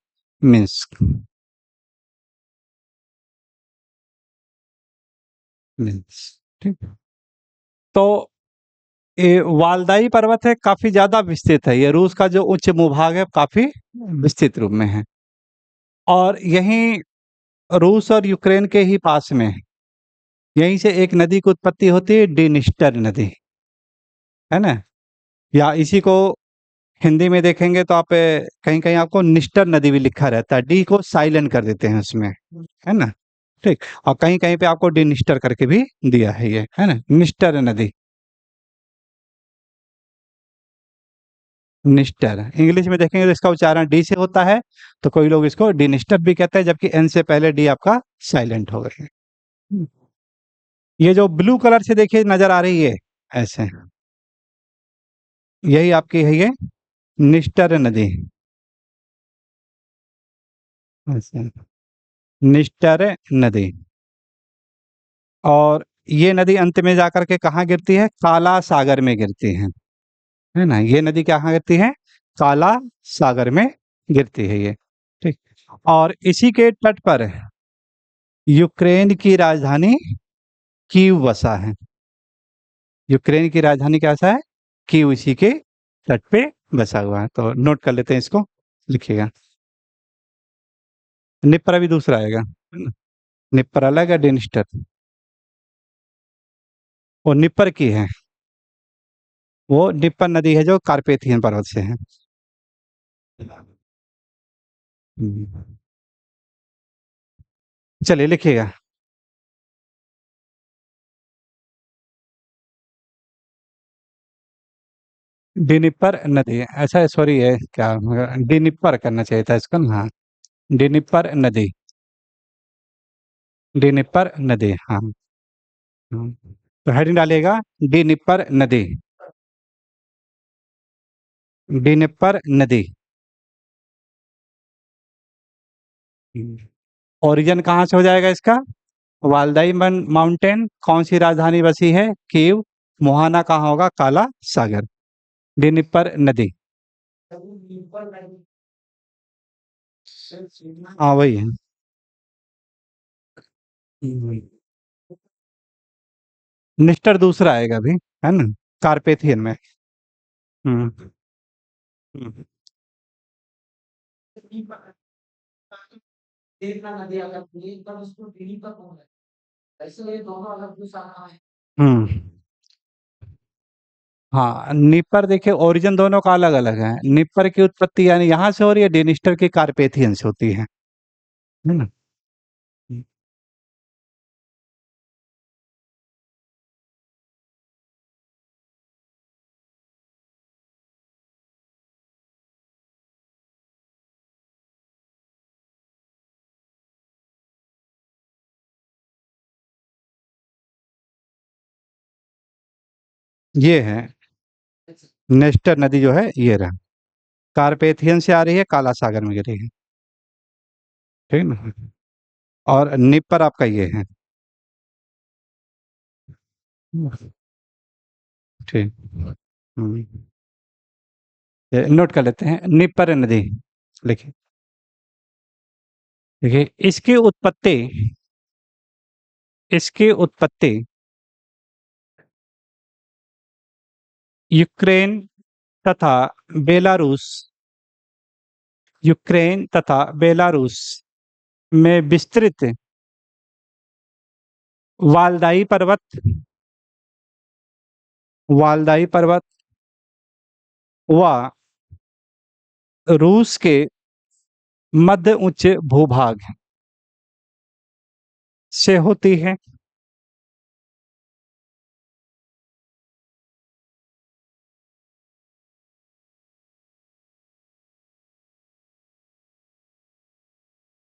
मिन्स्क। मिन्स्क, ठीक है। तो ये वालदाई पर्वत है, काफी ज्यादा विस्तृत है। ये रूस का जो उच्च भूभाग है, काफी विस्तृत रूप में है। और यहीं रूस और यूक्रेन के ही पास में, यहीं से एक नदी की उत्पत्ति होती है, डिनिस्टर नदी, है ना? या इसी को हिंदी में देखेंगे तो आप कहीं-कहीं आपको निस्टर नदी भी लिखा रहता है, डी को साइलेंट कर देते हैं उसमें, है ना? ठीक। और कहीं-कहीं पे आपको डिनिस्टर करके भी दिया है ये, है ना? निस्टर नदी, निस्टर। इंग्लिश में देखेंगे तो इसका उच्चारण डी से होता है, तो कोई लोग इसको डिनिस्टर भी कहते हैं, जबकि एन से पहले डी आपका साइलेंट हो गई है। ये जो ब्लू कलर से देखिए नज़र आ रही है, ऐसे, यही आपकी है ये निस्टर नदी, ऐसे, निस्टर नदी। और ये नदी अंत में जाकर के कहाँ गिरती है? काला सागर में गिरती है ना? ये नदी कहाँ गिरती है? काला सागर में गिरती है ये, ठीक। और इसी के तट पर यूक्रेन की राजधानी कीव बसा है। यूक्रेन की राजधानी कैसा है? कीव इसी के तट पे बसा हुआ है। तो नोट कर लेते हैं इसको, लिखिएगा। निप्पर अभी दूसरा आएगा, है ना? निप्पर अलग है, डेनिस्टर। वो निप्पर की है, वो निप्पर नदी है जो कार्पेथियन पर्वत से है। हम्म। चलिए लिखिएगा। डिनिपर नदी, ऐसा है, सॉरी है क्या, डिनिपर करना चाहिए था इसको ना, हाँ। डिनिपर नदी, डिनिपर नदी, हाँ। हाँ। तो हेडिंग डालिएगा, डिनिपर नदी, डिनिपर नदी। ओरिजिन कहाँ से हो जाएगा इसका? वालदाई माउंटेन। कौन सी राजधानी बसी है? कीव। मुहाना कहाँ होगा? काला सागर। डिनिपर नदी, हाँ वही है। हम्म। निस्टर दूसरा आएगा अभी, है ना? कार्पेथियन में। हम्म। हम्म। देखना नदी अगर पूरी पर उसको पीढ़ी पर कौन है, ऐसे ये दोनों अलग भी शाखा है। हम्म। हाँ, निपर देखिए, ओरिजिन दोनों का अलग अलग है। निपर की उत्पत्ति यानी यहाँ से हो रही है, डेनिस्टर की कार्पेथियन से होती है ना? ये है नेस्टर नदी, जो है ये रहा, कार्पेथियन से आ रही है, काला सागर में गिरी है, ठीक है ना? और निपर आपका ये है, ठीक। हम्म। ये नोट कर लेते हैं, निपर नदी, लिखिए। देखिए, इसकी उत्पत्ति यूक्रेन तथा बेलारूस यूक्रेन तथा बेलारूस में विस्तृत वालदाई पर्वत वालदाई पर्वत व रूस के मध्य उच्च भूभाग से होती है।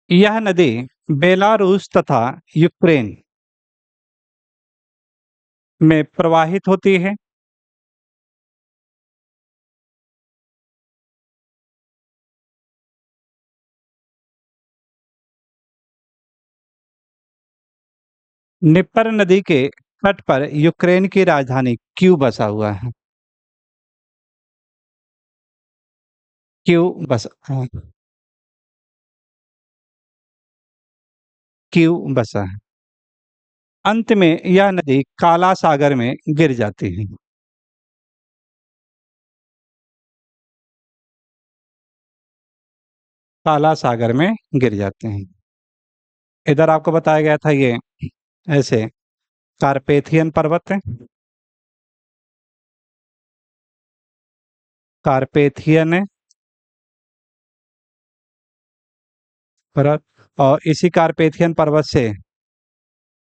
यह नदी बेलारूस तथा यूक्रेन में प्रवाहित होती है। निप्पर नदी के तट पर यूक्रेन की राजधानी क्यू बसा हुआ है। क्यू बसा क्यू बसा है। अंत में यह नदी काला सागर में गिर जाती है। काला सागर में गिर जाते हैं। इधर आपको बताया गया था ये ऐसे कारपेथियन पर्वत है। कारपेथियन है पर्वत, और इसी कारपेथियन पर्वत से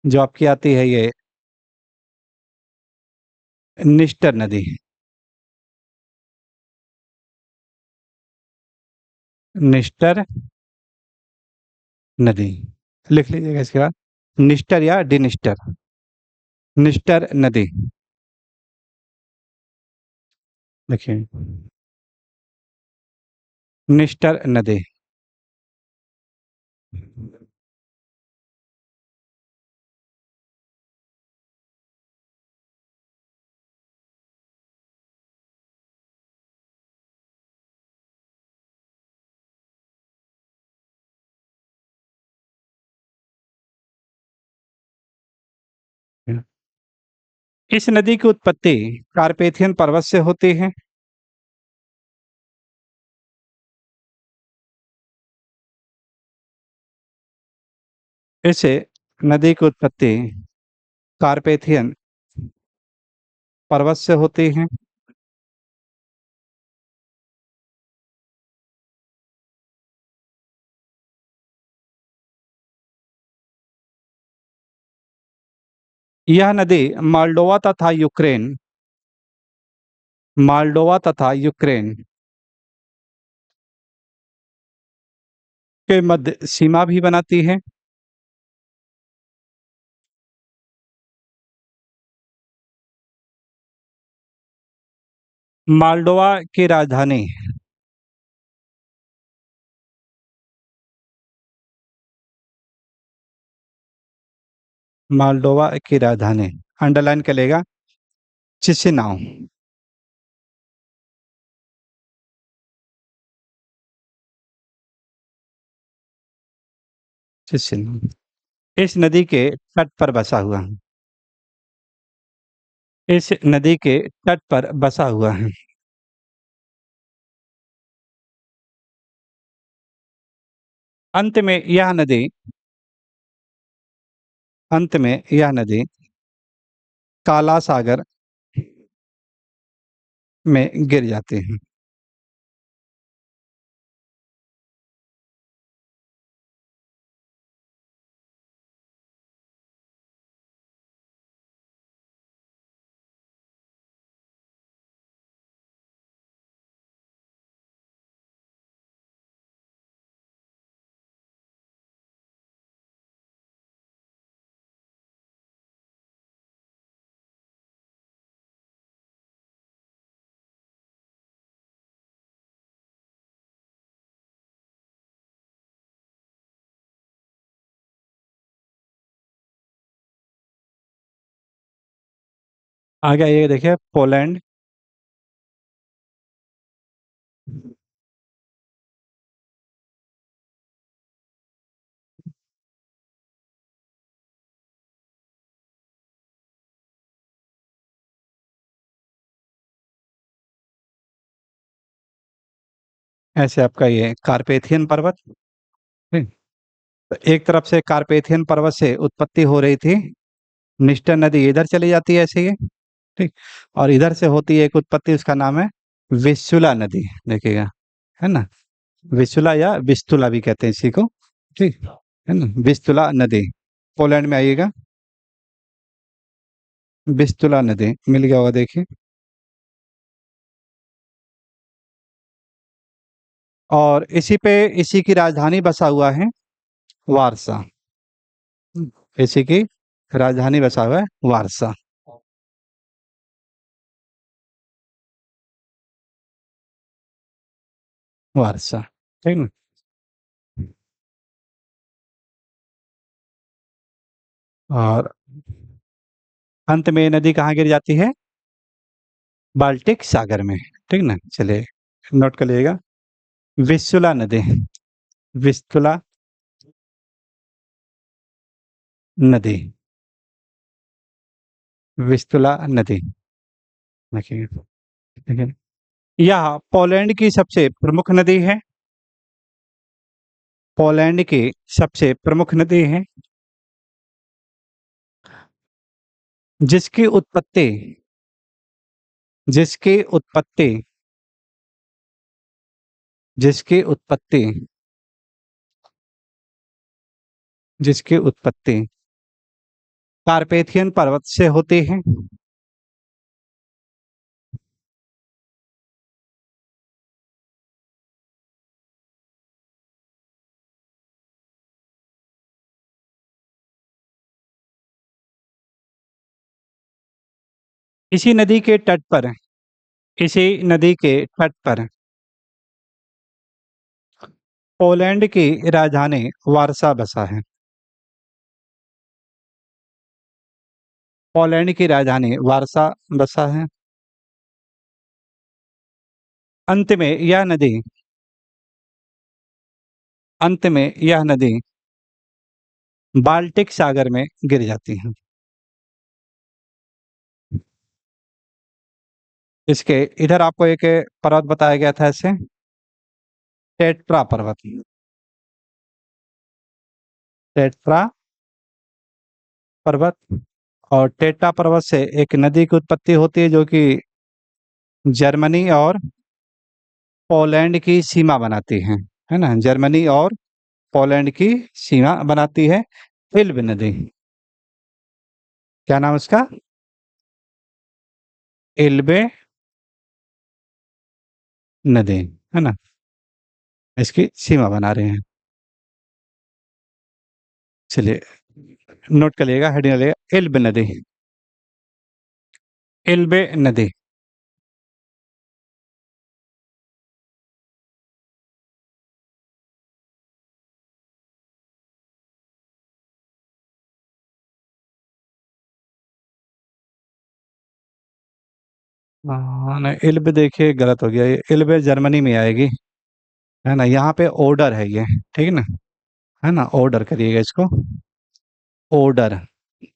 जो आपकी आती है ये निस्टर नदी है। निस्टर नदी लिख लीजिएगा इसके बाद, निस्टर या डिनिस्टर, निस्टर नदी। देखिए, निस्टर नदी। इस नदी की उत्पत्ति कारपेथियन पर्वत से होती है। इसे नदी की उत्पत्ति कारपेथियन पर्वत से होती है। यह नदी माल्डोवा तथा यूक्रेन के मध्य सीमा भी बनाती है। माल्डोवा की राजधानी माल्डोवा की राजधानी अंडरलाइन करेगा, चिसिनाउ। चिसिनाउ इस नदी के तट पर बसा हुआ है। इस नदी के तट पर बसा हुआ है। अंत में यह नदी अंत में यह नदी काला सागर में गिर जाती है। आगे ये देखिए पोलैंड। ऐसे आपका ये कार्पेथियन पर्वत, ठीक। तो एक तरफ से कार्पेथियन पर्वत से उत्पत्ति हो रही थी, निस्टर नदी इधर चली जाती है ऐसे ये, ठीक। और इधर से होती है एक उत्पत्ति, उसका नाम है विस्सुला नदी, देखिएगा, है ना। विस्सुला या विस्तुला भी कहते हैं इसी को, ठीक, है ना। विस्तुला नदी पोलैंड में आइएगा, विस्तुला नदी मिल गया होगा, देखिए। और इसी की राजधानी बसा हुआ है वारसा। इसी की राजधानी बसा हुआ है वारसा। वारसा, ठीक ना। और अंत में ये नदी कहाँ गिर जाती है? बाल्टिक सागर में, ठीक ना। चलिए नोट कर लीजिएगा, विस्सुला नदी, विस्तुला नदी, विस्तुला नदी, देखिए, ठीक है। यह पोलैंड की सबसे प्रमुख नदी है, पोलैंड की सबसे प्रमुख नदी है, जिसकी उत्पत्ति जिसकी उत्पत्ति जिसकी उत्पत्ति जिसकी उत्पत्ति कार्पेथियन पर्वत से होती है। इसी नदी के तट पर इसी नदी के तट पर पोलैंड की राजधानी वारसा बसा है। पोलैंड की राजधानी वारसा बसा है। अंत में यह नदी अंत में यह नदी बाल्टिक सागर में गिर जाती है। इसके इधर आपको एक पर्वत बताया गया था ऐसे, टेट्रा पर्वत, टेट्रा पर्वत। और टेट्रा पर्वत से एक नदी की उत्पत्ति होती है, जो कि जर्मनी और पोलैंड की सीमा बनाती है ना। जर्मनी और पोलैंड की सीमा बनाती है, एल्ब नदी। क्या नाम उसका? एल्बे नदी, है ना। इसकी सीमा बना रहे हैं। चलिए नोट कर लिएगा, हेडिंग लिएगा, एल्ब नदी, एल्बे नदी। हाँ नहीं, इल्ब देखिए गलत हो गया, ये इल्ब जर्मनी में आएगी, है ना। यहाँ पे ओडर है ये, ठीक है ना, है ना। ओडर करिएगा इसको, ओडर।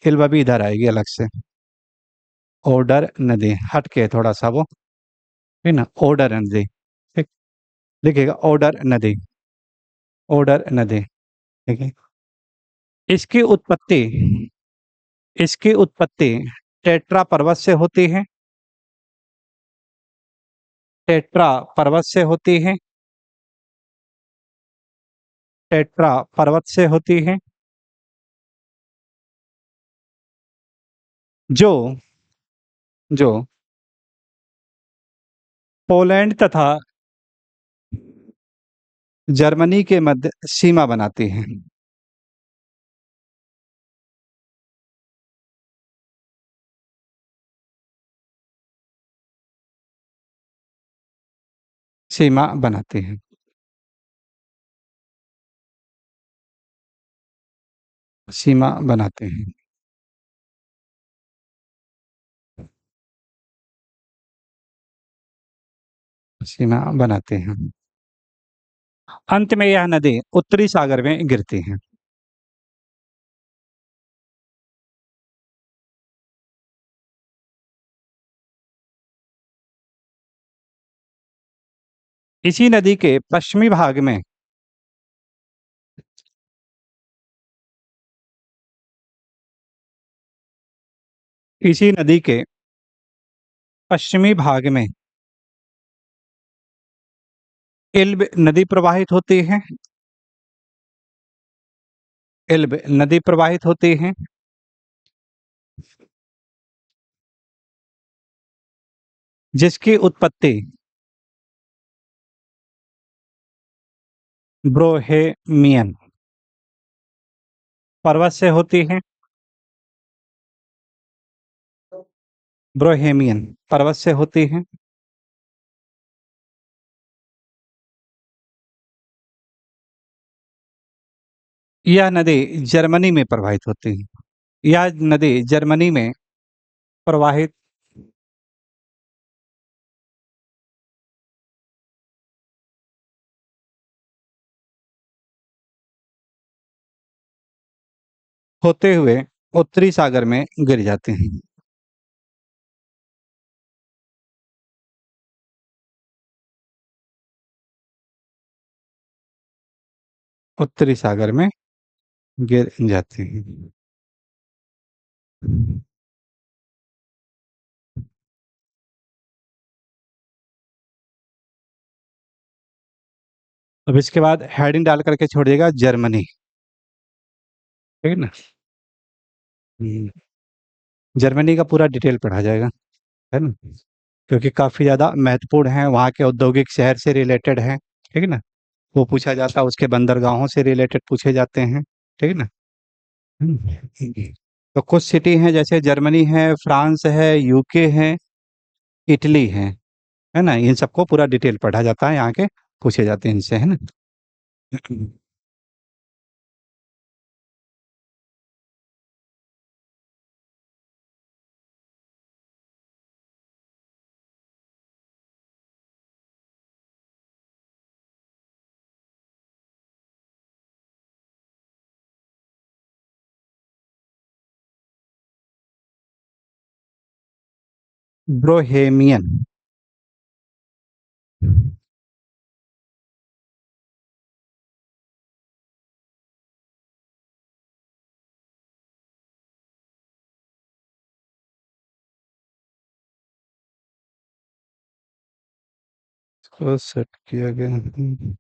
इल्ब भी इधर आएगी अलग से, ओडर नदी हट के थोड़ा सा वो, है ना, ओडर नदी, ठीक। लिखिएगा ओडर नदी, ओडर नदी, ठीक है। इसकी उत्पत्ति इसकी उत्पत्ति टेट्रा पर्वत से होती है, टेट्रा पर्वत से होती है, टेट्रा पर्वत से होती है, जो जो पोलैंड तथा जर्मनी के मध्य सीमा बनाती है, सीमा बनाती है, सीमा बनाते हैं, सीमा बनाते हैं। अंत में यह नदी उत्तरी सागर में गिरती है। इसी नदी के पश्चिमी भाग में इसी नदी के पश्चिमी भाग में इल्ब नदी प्रवाहित होती है। इल्ब नदी प्रवाहित होती है। जिसकी उत्पत्ति ब्रोहेमियन पर्वत से होती है। ब्रोहेमियन पर्वत से होती है। यह नदी जर्मनी में प्रवाहित होती है। यह नदी जर्मनी में प्रवाहित होते हुए उत्तरी सागर में गिर जाती हैं। उत्तरी सागर में गिर जाती हैं। अब इसके बाद हेडिंग डाल करके छोड़िएगा जर्मनी। ठीक है ना। हम्म, जर्मनी का पूरा डिटेल पढ़ा जाएगा, है ना, क्योंकि काफी ज्यादा महत्वपूर्ण है, वहाँ के औद्योगिक शहर से रिलेटेड है। ठीक है ना। वो पूछा जाता है, उसके बंदरगाहों से रिलेटेड पूछे जाते हैं। ठीक है ना। हम्म। तो कुछ सिटी हैं, जैसे जर्मनी है, फ्रांस है, यूके है, इटली है ना, इन सबको पूरा डिटेल पढ़ा जाता है, यहाँ के पूछे जाते हैं इनसे, है ना। ब्रोहेमियन। इसको सेट किया गया।